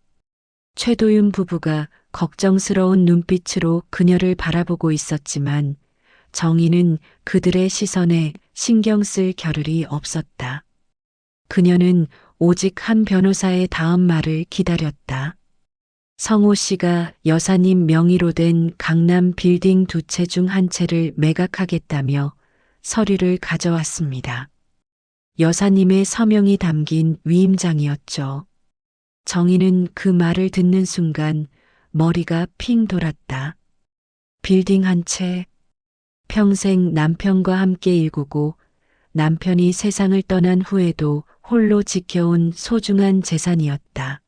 Speaker 1: 최도윤 부부가 걱정스러운 눈빛으로 그녀를 바라보고 있었지만 정희는 그들의 시선에 신경 쓸 겨를이 없었다. 그녀는 오직 한 변호사의 다음 말을 기다렸다. 성호 씨가 여사님 명의로 된 강남 빌딩 두 채 중 한 채를 매각하겠다며 서류를 가져왔습니다. 여사님의 서명이 담긴 위임장이었죠. 정희는 그 말을 듣는 순간 머리가 핑 돌았다. 빌딩 한 채, 평생 남편과 함께 일구고 남편이 세상을 떠난 후에도 홀로 지켜온 소중한 재산이었다.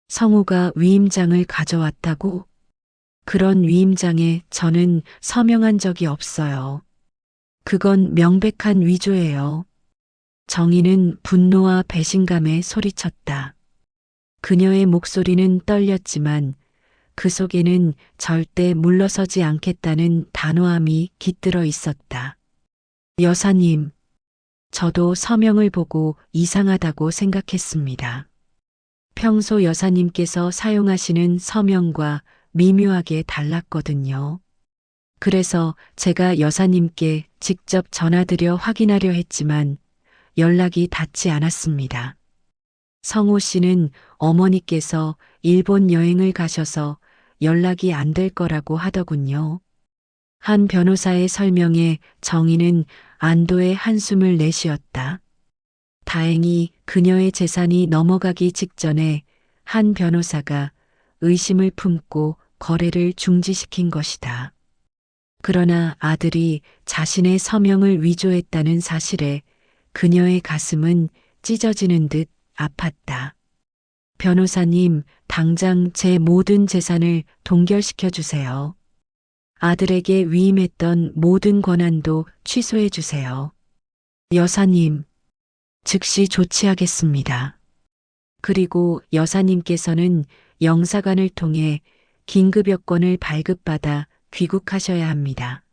Speaker 1: 성우가 위임장을 가져왔다고? 그런 위임장에 저는 서명한 적이 없어요. 그건 명백한 위조예요. 정희는 분노와 배신감에 소리쳤다. 그녀의 목소리는 떨렸지만 그 속에는 절대 물러서지 않겠다는 단호함이 깃들어 있었다. 여사님, 저도 서명을 보고 이상하다고 생각했습니다. 평소 여사님께서 사용하시는 서명과 미묘하게 달랐거든요. 그래서 제가 여사님께 직접 전화드려 확인하려 했지만 연락이 닿지 않았습니다. 성호 씨는 어머니께서 일본 여행을 가셔서 연락이 안 될 거라고 하더군요. 한 변호사의 설명에 정희는 안도의 한숨을 내쉬었다. 다행히 그녀의 재산이 넘어가기 직전에 한 변호사가 의심을 품고 거래를 중지시킨 것이다. 그러나 아들이 자신의 서명을 위조했다는 사실에 그녀의 가슴은 찢어지는 듯 아팠다. 변호사님, 당장 제 모든 재산을 동결시켜 주세요. 아들에게 위임했던 모든 권한도 취소해 주세요. 여사님, 즉시 조치하겠습니다. 그리고 여사님께서는 영사관을 통해 긴급 여권을 발급받아 귀국하셔야 합니다.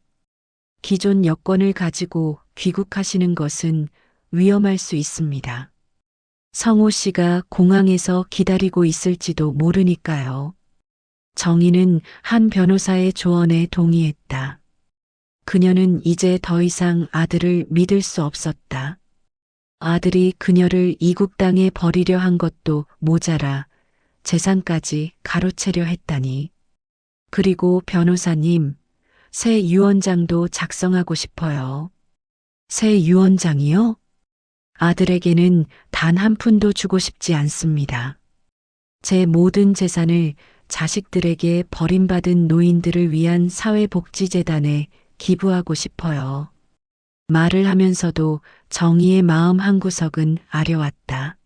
Speaker 1: 기존 여권을 가지고 귀국하시는 것은 위험할 수 있습니다. 성호 씨가 공항에서 기다리고 있을지도 모르니까요. 정희는 한 변호사의 조언에 동의했다. 그녀는 이제 더 이상 아들을 믿을 수 없었다. 아들이 그녀를 이국 땅에 버리려 한 것도 모자라 재산까지 가로채려 했다니. 그리고 변호사님, 새 유언장도 작성하고 싶어요. 새 유언장이요? 아들에게는 단 한 푼도 주고 싶지 않습니다. 제 모든 재산을 자식들에게 버림받은 노인들을 위한 사회복지재단에 기부하고 싶어요. 말을 하면서도 정희의 마음 한구석은 아려왔다.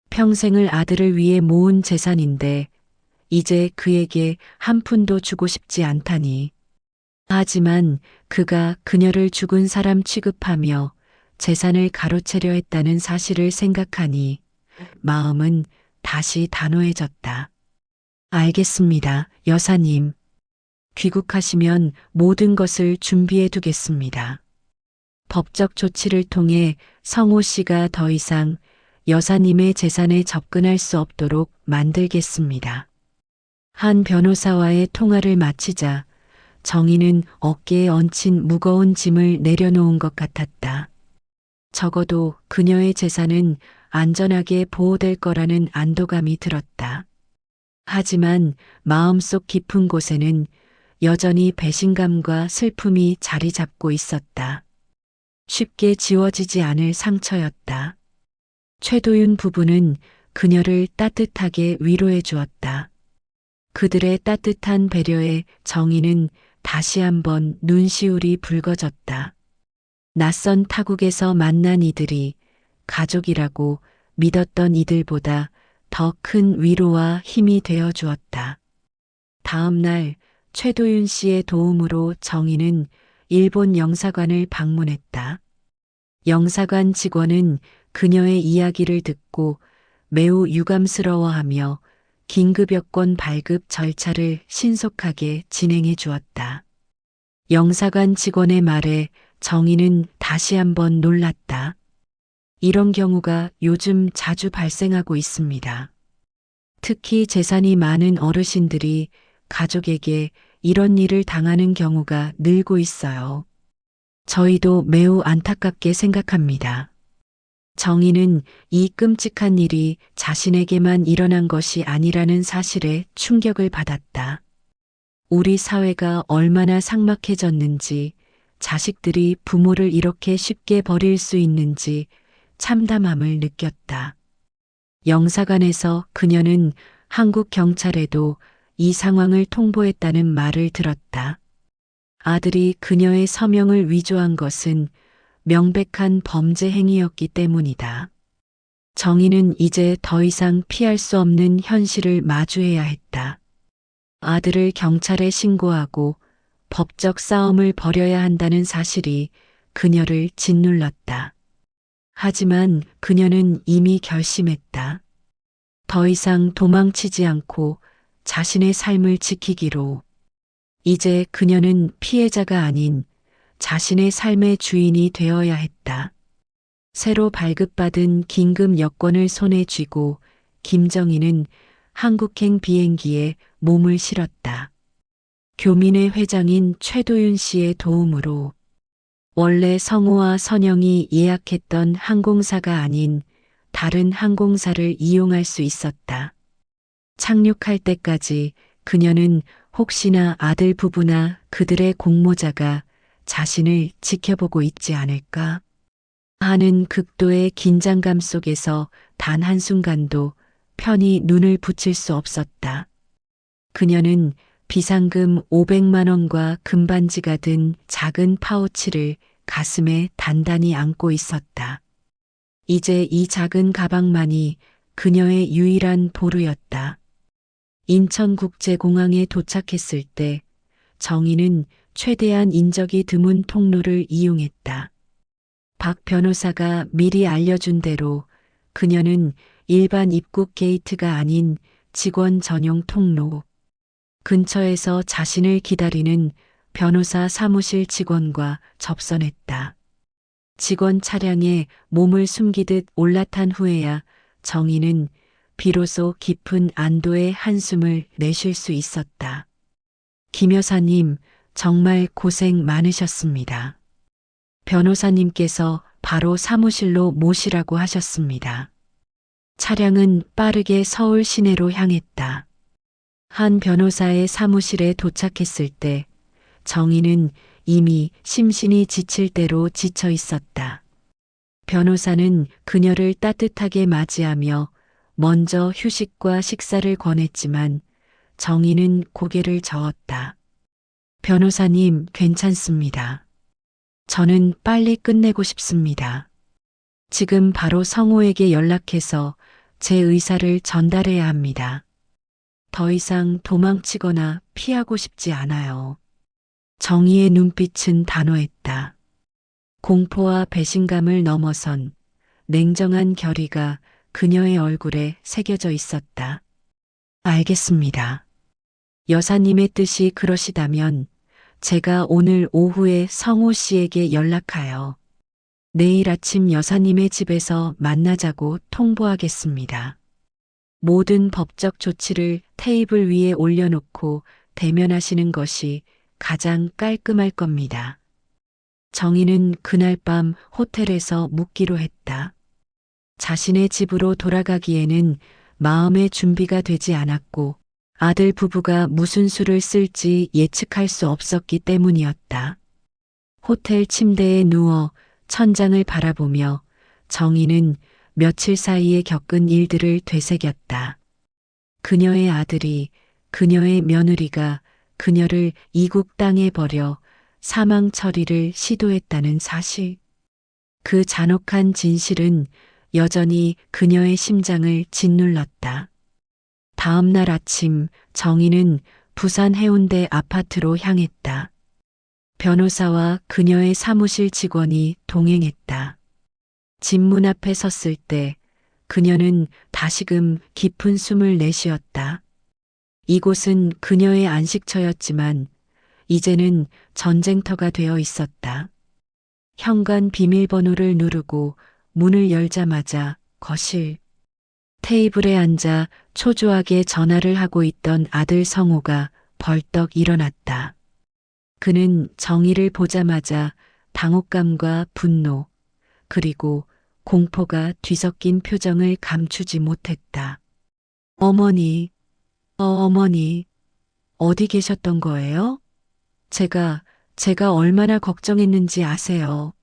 Speaker 1: 평생을 아들을 위해 모은 재산인데 이제 그에게 한 푼도 주고 싶지 않다니. 하지만 그가 그녀를 죽은 사람 취급하며 재산을 가로채려 했다는 사실을 생각하니 마음은 다시 단호해졌다. 알겠습니다, 여사님. 귀국하시면 모든 것을 준비해 두겠습니다. 법적 조치를 통해 성호 씨가 더 이상 여사님의 재산에 접근할 수 없도록 만들겠습니다. 한 변호사와의 통화를 마치자 정희는 어깨에 얹힌 무거운 짐을 내려놓은 것 같았다. 적어도 그녀의 재산은 안전하게 보호될 거라는 안도감이 들었다. 하지만 마음속 깊은 곳에는 여전히 배신감과 슬픔이 자리 잡고 있었다. 쉽게 지워지지 않을 상처였다. 최도윤 부부는 그녀를 따뜻하게 위로해 주었다. 그들의 따뜻한 배려에 정희는 다시 한번 눈시울이 붉어졌다. 낯선 타국에서 만난 이들이 가족이라고 믿었던 이들보다 더 큰 위로와 힘이 되어 주었다. 다음 날 최도윤 씨의 도움으로 정희는 일본 영사관을 방문했다. 영사관 직원은 그녀의 이야기를 듣고 매우 유감스러워하며 긴급 여권 발급 절차를 신속하게 진행해 주었다. 영사관 직원의 말에 정희는 다시 한번 놀랐다. 이런 경우가 요즘 자주 발생하고 있습니다. 특히 재산이 많은 어르신들이 가족에게 이런 일을 당하는 경우가 늘고 있어요. 저희도 매우 안타깝게 생각합니다. 정희는 이 끔찍한 일이 자신에게만 일어난 것이 아니라는 사실에 충격을 받았다. 우리 사회가 얼마나 삭막해졌는지, 자식들이 부모를 이렇게 쉽게 버릴 수 있는지 참담함을 느꼈다. 영사관에서 그녀는 한국 경찰에도 이 상황을 통보했다는 말을 들었다. 아들이 그녀의 서명을 위조한 것은 명백한 범죄 행위였기 때문이다. 정희는 이제 더 이상 피할 수 없는 현실을 마주해야 했다. 아들을 경찰에 신고하고 법적 싸움을 벌여야 한다는 사실이 그녀를 짓눌렀다. 하지만 그녀는 이미 결심했다. 더 이상 도망치지 않고 자신의 삶을 지키기로. 이제 그녀는 피해자가 아닌 자신의 삶의 주인이 되어야 했다. 새로 발급받은 긴급 여권을 손에 쥐고 김정희는 한국행 비행기에 몸을 실었다. 교민회 회장인 최도윤 씨의 도움으로 원래 성호와 선영이 예약했던 항공사가 아닌 다른 항공사를 이용할 수 있었다. 착륙할 때까지 그녀는 혹시나 아들 부부나 그들의 공모자가 자신을 지켜보고 있지 않을까 하는 극도의 긴장감 속에서 단 한순간도 편히 눈을 붙일 수 없었다. 그녀는 비상금 500만 원과 금반지가 든 작은 파우치를 가슴에 단단히 안고 있었다. 이제 이 작은 가방만이 그녀의 유일한 보루였다. 인천국제공항에 도착했을 때 정희는 최대한 인적이 드문 통로를 이용했다. 박 변호사가 미리 알려준 대로 그녀는 일반 입국 게이트가 아닌 직원 전용 통로, 근처에서 자신을 기다리는 변호사 사무실 직원과 접선했다. 직원 차량에 몸을 숨기듯 올라탄 후에야 정희는 비로소 깊은 안도의 한숨을 내쉴 수 있었다. 김 여사님, 정말 고생 많으셨습니다. 변호사님께서 바로 사무실로 모시라고 하셨습니다. 차량은 빠르게 서울 시내로 향했다. 한 변호사의 사무실에 도착했을 때 정희는 이미 심신이 지칠 대로 지쳐 있었다. 변호사는 그녀를 따뜻하게 맞이하며 먼저 휴식과 식사를 권했지만 정희는 고개를 저었다. 변호사님, 괜찮습니다. 저는 빨리 끝내고 싶습니다. 지금 바로 성호에게 연락해서 제 의사를 전달해야 합니다. 더 이상 도망치거나 피하고 싶지 않아요. 정희의 눈빛은 단호했다. 공포와 배신감을 넘어선 냉정한 결의가 그녀의 얼굴에 새겨져 있었다. 알겠습니다. 여사님의 뜻이 그러시다면 제가 오늘 오후에 성호 씨에게 연락하여 내일 아침 여사님의 집에서 만나자고 통보하겠습니다. 모든 법적 조치를 테이블 위에 올려놓고 대면하시는 것이 가장 깔끔할 겁니다. 정희는 그날 밤 호텔에서 묵기로 했다. 자신의 집으로 돌아가기에는 마음의 준비가 되지 않았고 아들 부부가 무슨 수를 쓸지 예측할 수 없었기 때문이었다. 호텔 침대에 누워 천장을 바라보며 정희는 며칠 사이에 겪은 일들을 되새겼다. 그녀의 아들이, 그녀의 며느리가 그녀를 이국 땅에 버려 사망 처리를 시도했다는 사실. 그 잔혹한 진실은 여전히 그녀의 심장을 짓눌렀다. 다음 날 아침 정희는 부산 해운대 아파트로 향했다. 변호사와 그녀의 사무실 직원이 동행했다. 집 문 앞에 섰을 때 그녀는 다시금 깊은 숨을 내쉬었다. 이곳은 그녀의 안식처였지만 이제는 전쟁터가 되어 있었다. 현관 비밀번호를 누르고 문을 열자마자 거실. 테이블에 앉아 초조하게 전화를 하고 있던 아들 성호가 벌떡 일어났다. 그는 정희를 보자마자 당혹감과 분노, 그리고 공포가 뒤섞인 표정을 감추지 못했다. 어머니, 어머니, 어디 계셨던 거예요? 제가 얼마나 걱정했는지 아세요?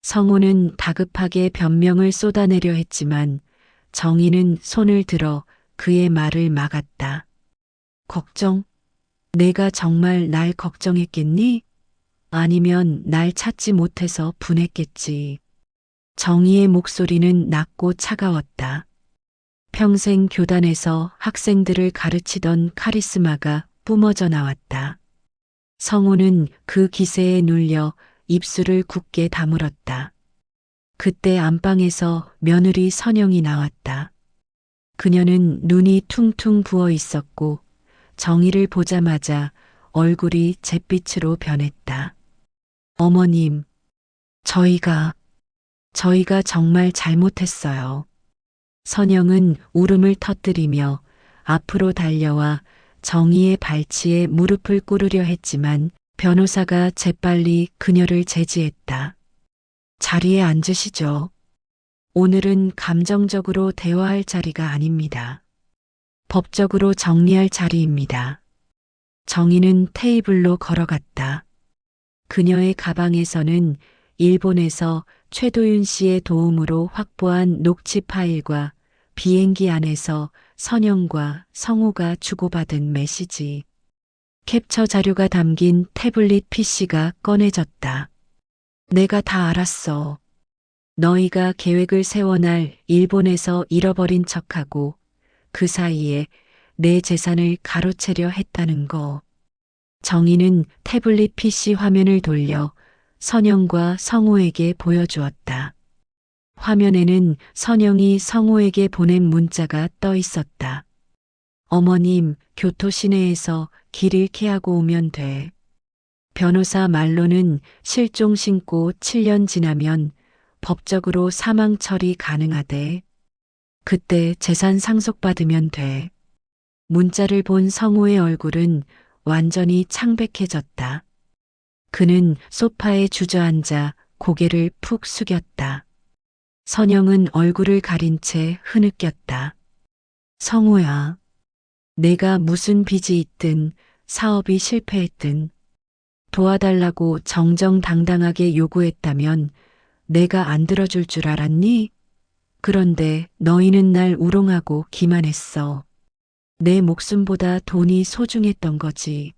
Speaker 1: 성호는 다급하게 변명을 쏟아내려 했지만 정희는 손을 들어 그의 말을 막았다. 걱정? 내가 정말 날 걱정했겠니? 아니면 날 찾지 못해서 분했겠지. 정희의 목소리는 낮고 차가웠다. 평생 교단에서 학생들을 가르치던 카리스마가 뿜어져 나왔다. 성호는 그 기세에 눌려 입술을 굳게 다물었다. 그때 안방에서 며느리 선영이 나왔다. 그녀는 눈이 퉁퉁 부어 있었고 정희를 보자마자 얼굴이 잿빛으로 변했다. 어머님, 저희가 정말 잘못했어요. 선영은 울음을 터뜨리며 앞으로 달려와 정희의 발치에 무릎을 꿇으려 했지만 변호사가 재빨리 그녀를 제지했다. 자리에 앉으시죠. 오늘은 감정적으로 대화할 자리가 아닙니다. 법적으로 정리할 자리입니다. 정희는 테이블로 걸어갔다. 그녀의 가방에서는 일본에서 최도윤 씨의 도움으로 확보한 녹취 파일과 비행기 안에서 선영과 성호가 주고받은 메시지, 캡처 자료가 담긴 태블릿 PC가 꺼내졌다. 내가 다 알았어. 너희가 계획을 세워날 일본에서 잃어버린 척하고 그 사이에 내 재산을 가로채려 했다는 거. 정희는 태블릿 PC 화면을 돌려 선영과 성호에게 보여주었다. 화면에는 선영이 성호에게 보낸 문자가 떠 있었다. 어머님, 교토 시내에서 길 잃게 하고 오면 돼. 변호사 말로는 실종 신고 7년 지나면 법적으로 사망 처리 가능하대. 그때 재산 상속받으면 돼. 문자를 본 성호의 얼굴은 완전히 창백해졌다. 그는 소파에 주저앉아 고개를 푹 숙였다. 선영은 얼굴을 가린 채 흐느꼈다. 성호야, 내가 무슨 빚이 있든 사업이 실패했든 도와달라고 정정당당하게 요구했다면 내가 안 들어줄 줄 알았니? 그런데 너희는 날 우롱하고 기만했어. 내 목숨보다 돈이 소중했던 거지.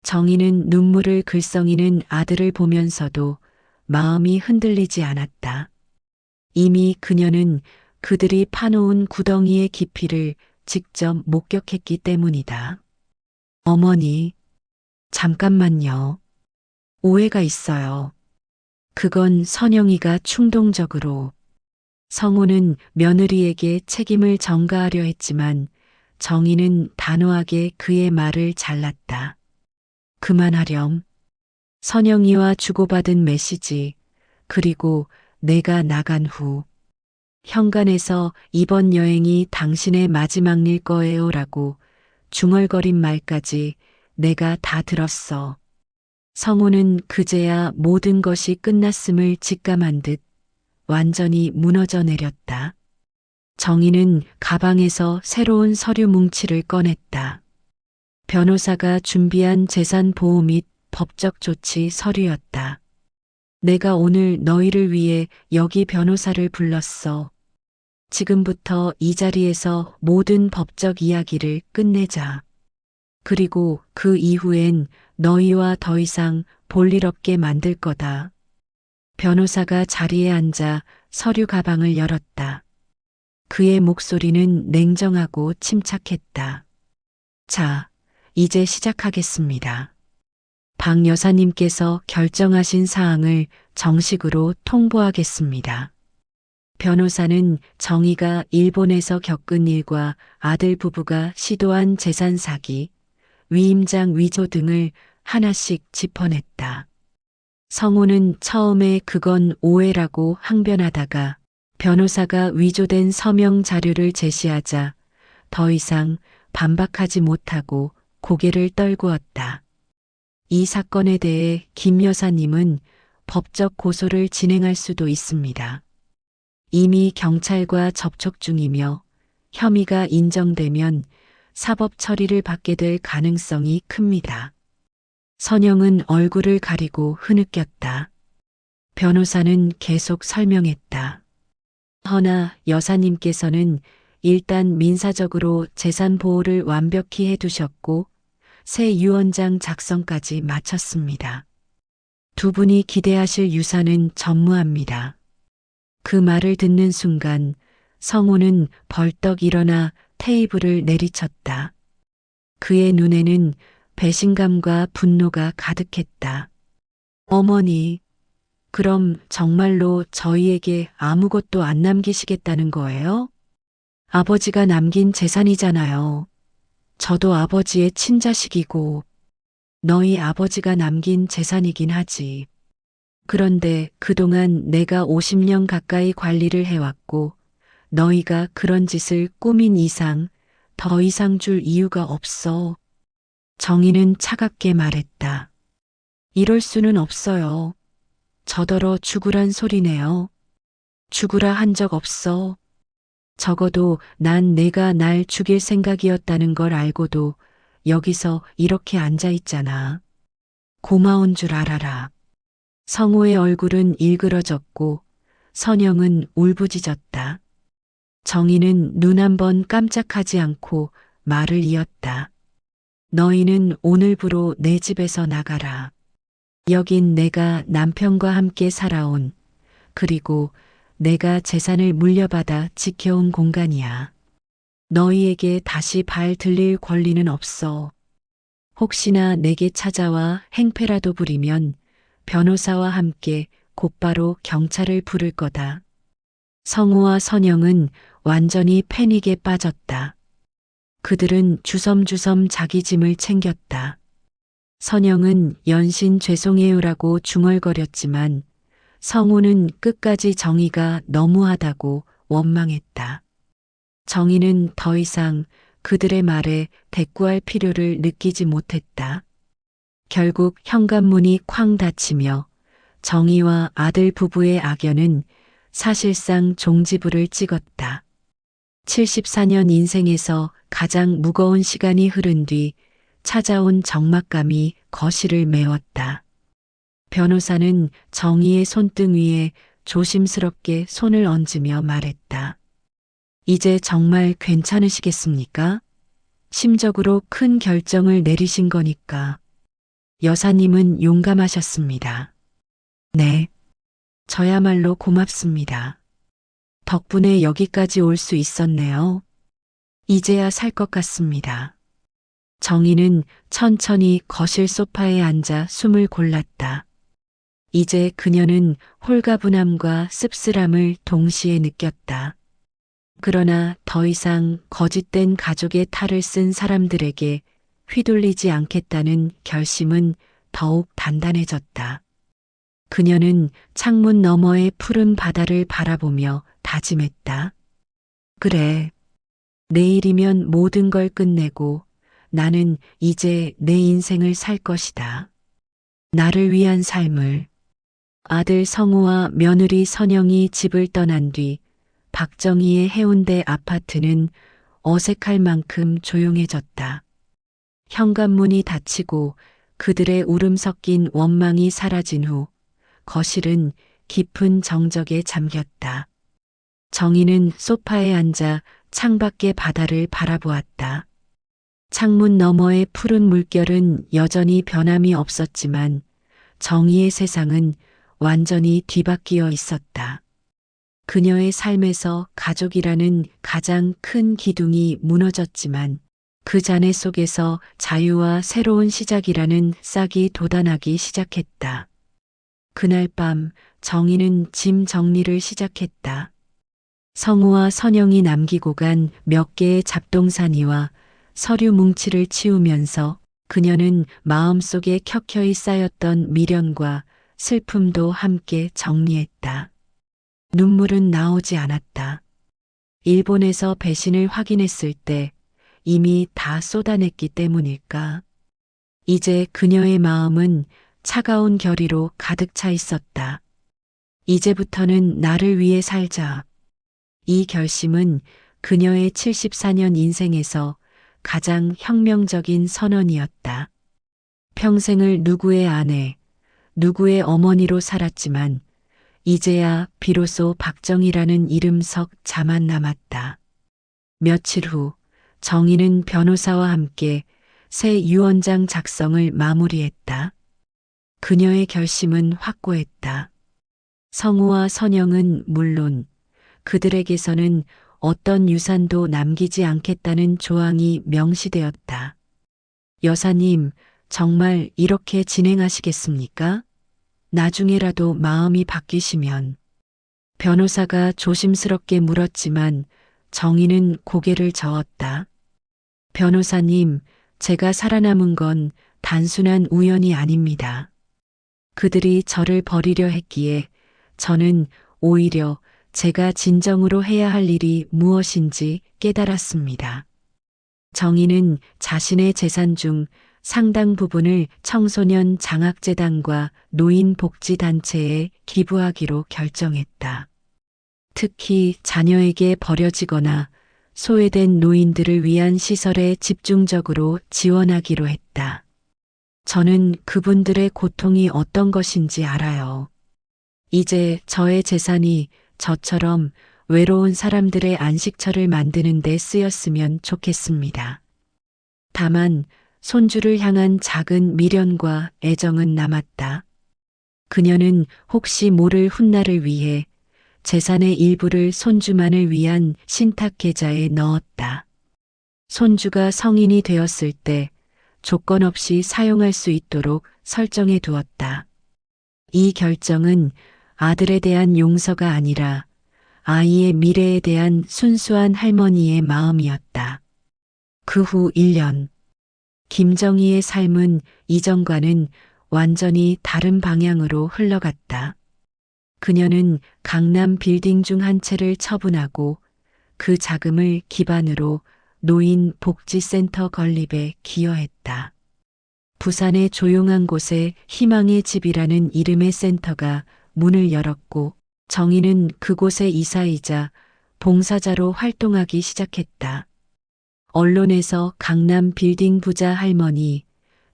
Speaker 1: 정희는 눈물을 글썽이는 아들을 보면서도 마음이 흔들리지 않았다. 이미 그녀는 그들이 파놓은 구덩이의 깊이를 직접 목격했기 때문이다. 어머니, 잠깐만요. 오해가 있어요. 그건 선영이가 충동적으로. 성우는 며느리에게 책임을 전가하려 했지만 정희는 단호하게 그의 말을 잘랐다. 그만하렴. 선영이와 주고받은 메시지, 그리고 내가 나간 후. 현관에서 이번 여행이 당신의 마지막일 거예요 라고 중얼거린 말까지 내가 다 들었어. 성우는 그제야 모든 것이 끝났음을 직감한 듯 완전히 무너져 내렸다. 정희는 가방에서 새로운 서류 뭉치를 꺼냈다. 변호사가 준비한 재산 보호 및 법적 조치 서류였다. 내가 오늘 너희를 위해 여기 변호사를 불렀어. 지금부터 이 자리에서 모든 법적 이야기를 끝내자. 그리고 그 이후엔 너희와 더 이상 볼 일 없게 만들 거다. 변호사가 자리에 앉아 서류 가방을 열었다. 그의 목소리는 냉정하고 침착했다. 자, 이제 시작하겠습니다. 박 여사님께서 결정하신 사항을 정식으로 통보하겠습니다. 변호사는 정희가 일본에서 겪은 일과 아들 부부가 시도한 재산 사기, 위임장 위조 등을 하나씩 짚어냈다. 성우는 처음에 그건 오해라고 항변하다가 변호사가 위조된 서명 자료를 제시하자 더 이상 반박하지 못하고 고개를 떨구었다. 이 사건에 대해 김 여사님은 법적 고소를 진행할 수도 있습니다. 이미 경찰과 접촉 중이며 혐의가 인정되면 사법 처리를 받게 될 가능성이 큽니다. 선영은 얼굴을 가리고 흐느꼈다. 변호사는 계속 설명했다. 허나 여사님께서는 일단 민사적으로 재산 보호를 완벽히 해두셨고 새 유언장 작성까지 마쳤습니다. 두 분이 기대하실 유산은 전무합니다. 그 말을 듣는 순간 성우는 벌떡 일어나 테이블을 내리쳤다. 그의 눈에는 배신감과 분노가 가득했다. 어머니, 그럼 정말로 저희에게 아무것도 안 남기시겠다는 거예요? 아버지가 남긴 재산이잖아요. 저도 아버지의 친자식이고 너희 아버지가 남긴 재산이긴 하지. 그런데 그동안 내가 50년 가까이 관리를 해왔고 너희가 그런 짓을 꾸민 이상 더 이상 줄 이유가 없어. 정희는 차갑게 말했다. 이럴 수는 없어요. 저더러 죽으란 소리네요. 죽으라 한 적 없어. 적어도 난 내가 날 죽일 생각이었다는 걸 알고도 여기서 이렇게 앉아 있잖아. 고마운 줄 알아라. 성우의 얼굴은 일그러졌고 선영은 울부짖었다. 정희는 눈 한 번 깜짝하지 않고 말을 이었다. 너희는 오늘부로 내 집에서 나가라. 여긴 내가 남편과 함께 살아온, 그리고 내가 재산을 물려받아 지켜온 공간이야. 너희에게 다시 발 들릴 권리는 없어. 혹시나 내게 찾아와 행패라도 부리면 변호사와 함께 곧바로 경찰을 부를 거다. 성우와 선영은 완전히 패닉에 빠졌다. 그들은 주섬주섬 자기 짐을 챙겼다. 선영은 연신 죄송해요라고 중얼거렸지만 성우는 끝까지 정희가 너무하다고 원망했다. 정희는 더 이상 그들의 말에 대꾸할 필요를 느끼지 못했다. 결국 현관문이 쾅 닫히며 정희와 아들 부부의 악연은 사실상 종지부를 찍었다. 74년 인생에서 가장 무거운 시간이 흐른 뒤 찾아온 적막감이 거실을 메웠다. 변호사는 정희의 손등 위에 조심스럽게 손을 얹으며 말했다. 이제 정말 괜찮으시겠습니까? 심적으로 큰 결정을 내리신 거니까. 여사님은 용감하셨습니다. 네. 저야말로 고맙습니다. 덕분에 여기까지 올 수 있었네요. 이제야 살 것 같습니다. 정희는 천천히 거실 소파에 앉아 숨을 골랐다. 이제 그녀는 홀가분함과 씁쓸함을 동시에 느꼈다. 그러나 더 이상 거짓된 가족의 탈을 쓴 사람들에게 휘둘리지 않겠다는 결심은 더욱 단단해졌다. 그녀는 창문 너머의 푸른 바다를 바라보며 다짐했다. 그래. 내일이면 모든 걸 끝내고 나는 이제 내 인생을 살 것이다. 나를 위한 삶을. 아들 성우와 며느리 선영이 집을 떠난 뒤 박정희의 해운대 아파트는 어색할 만큼 조용해졌다. 현관문이 닫히고 그들의 울음 섞인 원망이 사라진 후 거실은 깊은 정적에 잠겼다. 정희는 소파에 앉아 창밖의 바다를 바라보았다. 창문 너머의 푸른 물결은 여전히 변함이 없었지만 정희의 세상은 완전히 뒤바뀌어 있었다. 그녀의 삶에서 가족이라는 가장 큰 기둥이 무너졌지만 그 잔해 속에서 자유와 새로운 시작이라는 싹이 돋아나기 시작했다. 그날 밤 정희는 짐 정리를 시작했다. 성우와 선영이 남기고 간 몇 개의 잡동사니와 서류 뭉치를 치우면서 그녀는 마음속에 켜켜이 쌓였던 미련과 슬픔도 함께 정리했다. 눈물은 나오지 않았다. 일본에서 배신을 확인했을 때 이미 다 쏟아냈기 때문일까? 이제 그녀의 마음은 차가운 결의로 가득 차 있었다. 이제부터는 나를 위해 살자. 이 결심은 그녀의 74년 인생에서 가장 혁명적인 선언이었다. 평생을 누구의 아내, 누구의 어머니로 살았지만 이제야 비로소 박정희라는 이름석 자만 남았다. 며칠 후 정희는 변호사와 함께 새 유언장 작성을 마무리했다. 그녀의 결심은 확고했다. 성우와 선영은 물론 그들에게서는 어떤 유산도 남기지 않겠다는 조항이 명시되었다. 여사님, 정말 이렇게 진행하시겠습니까? 나중에라도 마음이 바뀌시면. 변호사가 조심스럽게 물었지만 정희는 고개를 저었다. 변호사님, 제가 살아남은 건 단순한 우연이 아닙니다. 그들이 저를 버리려 했기에 저는 오히려 제가 진정으로 해야 할 일이 무엇인지 깨달았습니다. 정희는 자신의 재산 중 상당 부분을 청소년 장학재단과 노인복지단체에 기부하기로 결정했다. 특히 자녀에게 버려지거나 소외된 노인들을 위한 시설에 집중적으로 지원하기로 했다. 저는 그분들의 고통이 어떤 것인지 알아요. 이제 저의 재산이 저처럼 외로운 사람들의 안식처를 만드는 데 쓰였으면 좋겠습니다. 다만 손주를 향한 작은 미련과 애정은 남았다. 그녀는 혹시 모를 훗날을 위해 재산의 일부를 손주만을 위한 신탁 계좌에 넣었다. 손주가 성인이 되었을 때 조건 없이 사용할 수 있도록 설정해 두었다. 이 결정은 아들에 대한 용서가 아니라 아이의 미래에 대한 순수한 할머니의 마음이었다. 그 후 1년. 김정희의 삶은 이전과는 완전히 다른 방향으로 흘러갔다. 그녀는 강남 빌딩 중 한 채를 처분하고 그 자금을 기반으로 노인 복지센터 건립에 기여했다. 부산의 조용한 곳에 희망의 집이라는 이름의 센터가 문을 열었고 정희는 그곳의 이사이자 봉사자로 활동하기 시작했다. 언론에서 강남 빌딩 부자 할머니,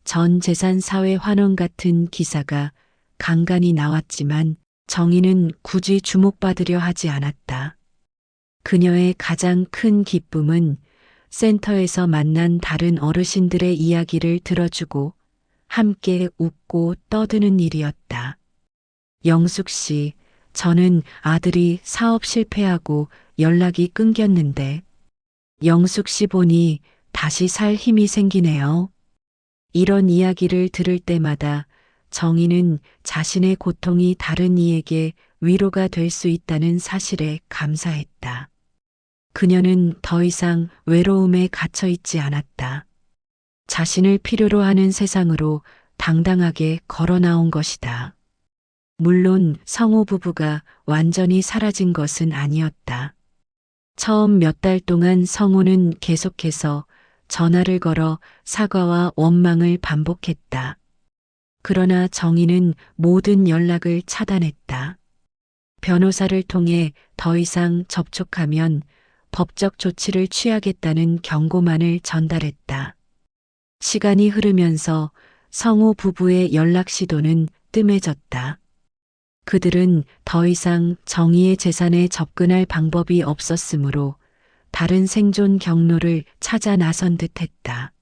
Speaker 1: 전 재산 사회 환원 같은 기사가 간간히 나왔지만 정희는 굳이 주목받으려 하지 않았다. 그녀의 가장 큰 기쁨은 센터에서 만난 다른 어르신들의 이야기를 들어주고 함께 웃고 떠드는 일이었다. 영숙 씨, 저는 아들이 사업 실패하고 연락이 끊겼는데 영숙 씨 보니 다시 살 힘이 생기네요. 이런 이야기를 들을 때마다 정희는 자신의 고통이 다른 이에게 위로가 될 수 있다는 사실에 감사했다. 그녀는 더 이상 외로움에 갇혀 있지 않았다. 자신을 필요로 하는 세상으로 당당하게 걸어 나온 것이다. 물론 성호 부부가 완전히 사라진 것은 아니었다. 처음 몇 달 동안 성호는 계속해서 전화를 걸어 사과와 원망을 반복했다. 그러나 정희는 모든 연락을 차단했다. 변호사를 통해 더 이상 접촉하면 법적 조치를 취하겠다는 경고만을 전달했다. 시간이 흐르면서 성호 부부의 연락 시도는 뜸해졌다. 그들은 더 이상 정희의 재산에 접근할 방법이 없었으므로 다른 생존 경로를 찾아 나선 듯 했다.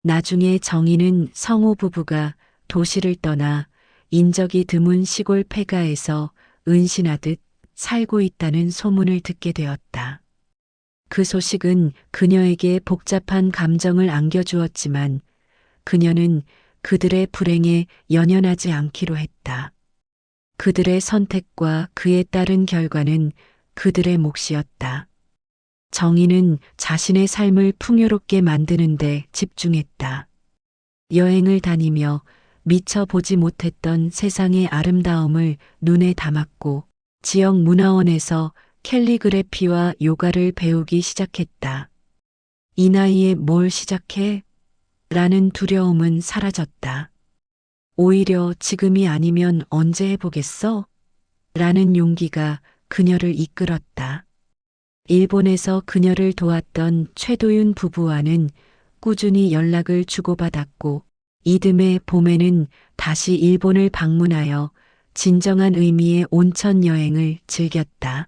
Speaker 1: 나중에 정희는 성호 부부가 도시를 떠나 인적이 드문 시골 폐가에서 은신하듯 살고 있다는 소문을 듣게 되었다. 그 소식은 그녀에게 복잡한 감정을 안겨주었지만 그녀는 그들의 불행에 연연하지 않기로 했다. 그들의 선택과 그에 따른 결과는 그들의 몫이었다. 정희는 자신의 삶을 풍요롭게 만드는 데 집중했다. 여행을 다니며 미처 보지 못했던 세상의 아름다움을 눈에 담았고 지역 문화원에서 캘리그래피와 요가를 배우기 시작했다. 이 나이에 뭘 시작해? 라는 두려움은 사라졌다. 오히려 지금이 아니면 언제 해보겠어? 라는 용기가 그녀를 이끌었다. 일본에서 그녀를 도왔던 최도윤 부부와는 꾸준히 연락을 주고받았고 이듬해 봄에는 다시 일본을 방문하여 진정한 의미의 온천 여행을 즐겼다.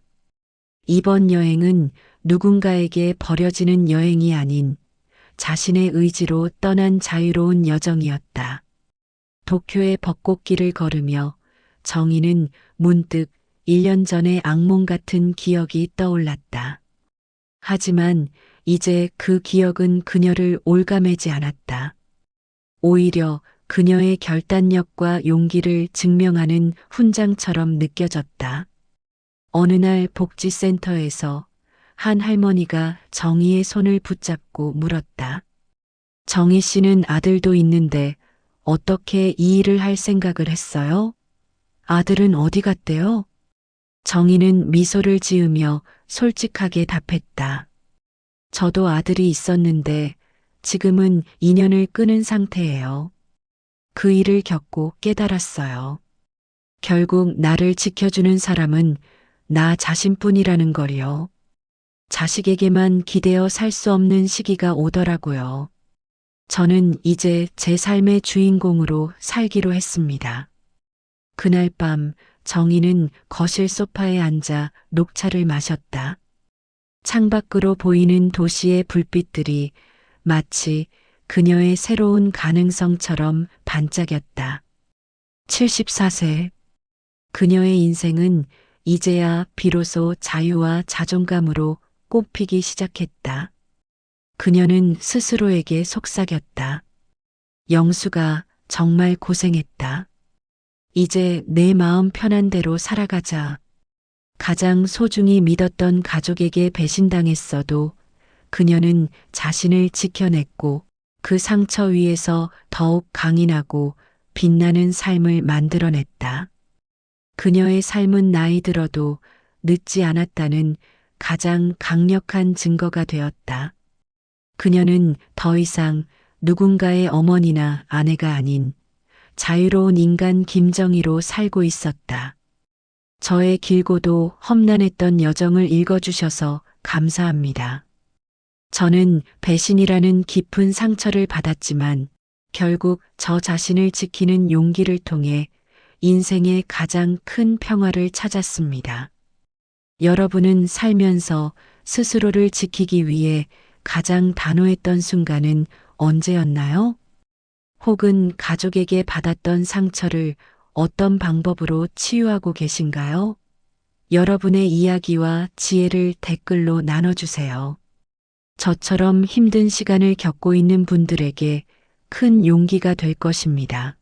Speaker 1: 이번 여행은 누군가에게 버려지는 여행이 아닌 자신의 의지로 떠난 자유로운 여정이었다. 도쿄의 벚꽃길을 걸으며 정희는 문득 1년 전의 악몽 같은 기억이 떠올랐다. 하지만 이제 그 기억은 그녀를 올가매지 않았다. 오히려 그녀의 결단력과 용기를 증명하는 훈장처럼 느껴졌다. 어느 날 복지센터에서 한 할머니가 정희의 손을 붙잡고 물었다. 정희 씨는 아들도 있는데 어떻게 이 일을 할 생각을 했어요? 아들은 어디 갔대요? 정희는 미소를 지으며 솔직하게 답했다. 저도 아들이 있었는데 지금은 인연을 끊은 상태예요. 그 일을 겪고 깨달았어요. 결국 나를 지켜주는 사람은 나 자신뿐이라는 걸요. 자식에게만 기대어 살 수 없는 시기가 오더라고요. 저는 이제 제 삶의 주인공으로 살기로 했습니다. 그날 밤 정희는 거실 소파에 앉아 녹차를 마셨다. 창밖으로 보이는 도시의 불빛들이 마치 그녀의 새로운 가능성처럼 반짝였다. 74세. 그녀의 인생은 이제야 비로소 자유와 자존감으로 꽃피기 시작했다. 그녀는 스스로에게 속삭였다. 영수가 정말 고생했다. 이제 내 마음 편한 대로 살아가자. 가장 소중히 믿었던 가족에게 배신당했어도 그녀는 자신을 지켜냈고 그 상처 위에서 더욱 강인하고 빛나는 삶을 만들어냈다. 그녀의 삶은 나이 들어도 늦지 않았다는 가장 강력한 증거가 되었다. 그녀는 더 이상 누군가의 어머니나 아내가 아닌 자유로운 인간 김정희로 살고 있었다. 저의 길고도 험난했던 여정을 읽어주셔서 감사합니다. 저는 배신이라는 깊은 상처를 받았지만 결국 저 자신을 지키는 용기를 통해 인생의 가장 큰 평화를 찾았습니다. 여러분은 살면서 스스로를 지키기 위해 가장 단호했던 순간은 언제였나요? 혹은 가족에게 받았던 상처를 어떤 방법으로 치유하고 계신가요? 여러분의 이야기와 지혜를 댓글로 나눠주세요. 저처럼 힘든 시간을 겪고 있는 분들에게 큰 용기가 될 것입니다.